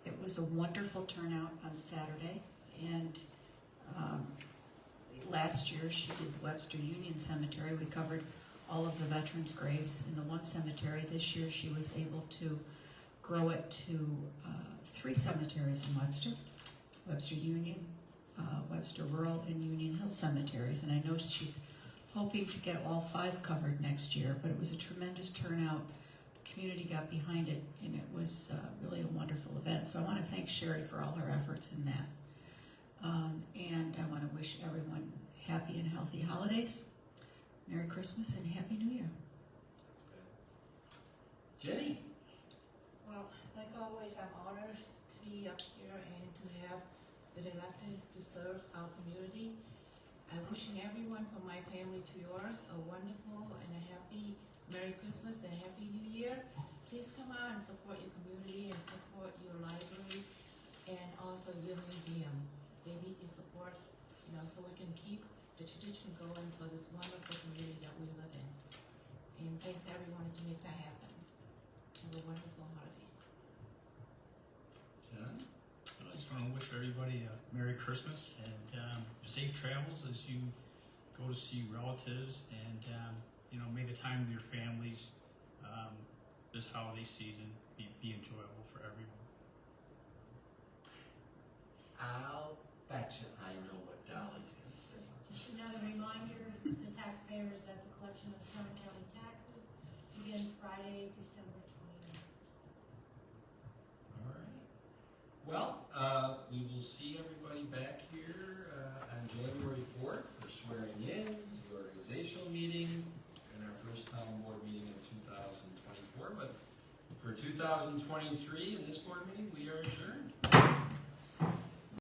It was a wonderful turnout on Saturday, and last year she did the Webster Union Cemetery. We covered all of the veterans' graves in the one cemetery. This year she was able to grow it to 3 cemeteries in Webster: Webster Union, Webster Rural, and Union Hill cemeteries. And I know she's hoping to get all 5 covered next year, but it was a tremendous turnout community got behind it, and it was really a wonderful event. So I want to thank Sherry for all her efforts in that. And I want to wish everyone happy and healthy holidays, Merry Christmas, and Happy New Year. Jenny? Well, like always, I'm honored to be up here and to have been elected to serve our community. I'm wishing everyone from my family to yours a wonderful and a happy Merry Christmas and Happy New Year. Please come out and support your community and support your library and also your museum. They need your support, so we can keep the tradition going for this wonderful community that we live in. And thanks everyone to make that happen. Have a wonderful holidays. John? I just want to wish everybody a Merry Christmas and safe travels as you go to see relatives, and may the time with your families this holiday season be enjoyable for everyone. I'll betcha I know what Dolly's gonna say. Just another reminder to the taxpayers that the collection of town and county taxes begins Friday, December 29th. All right. Well, we will see everybody back here on January 4th for swearing in, the organizational meeting, and our first town board meeting in 2024. But for 2023 in this board meeting, we are adjourned.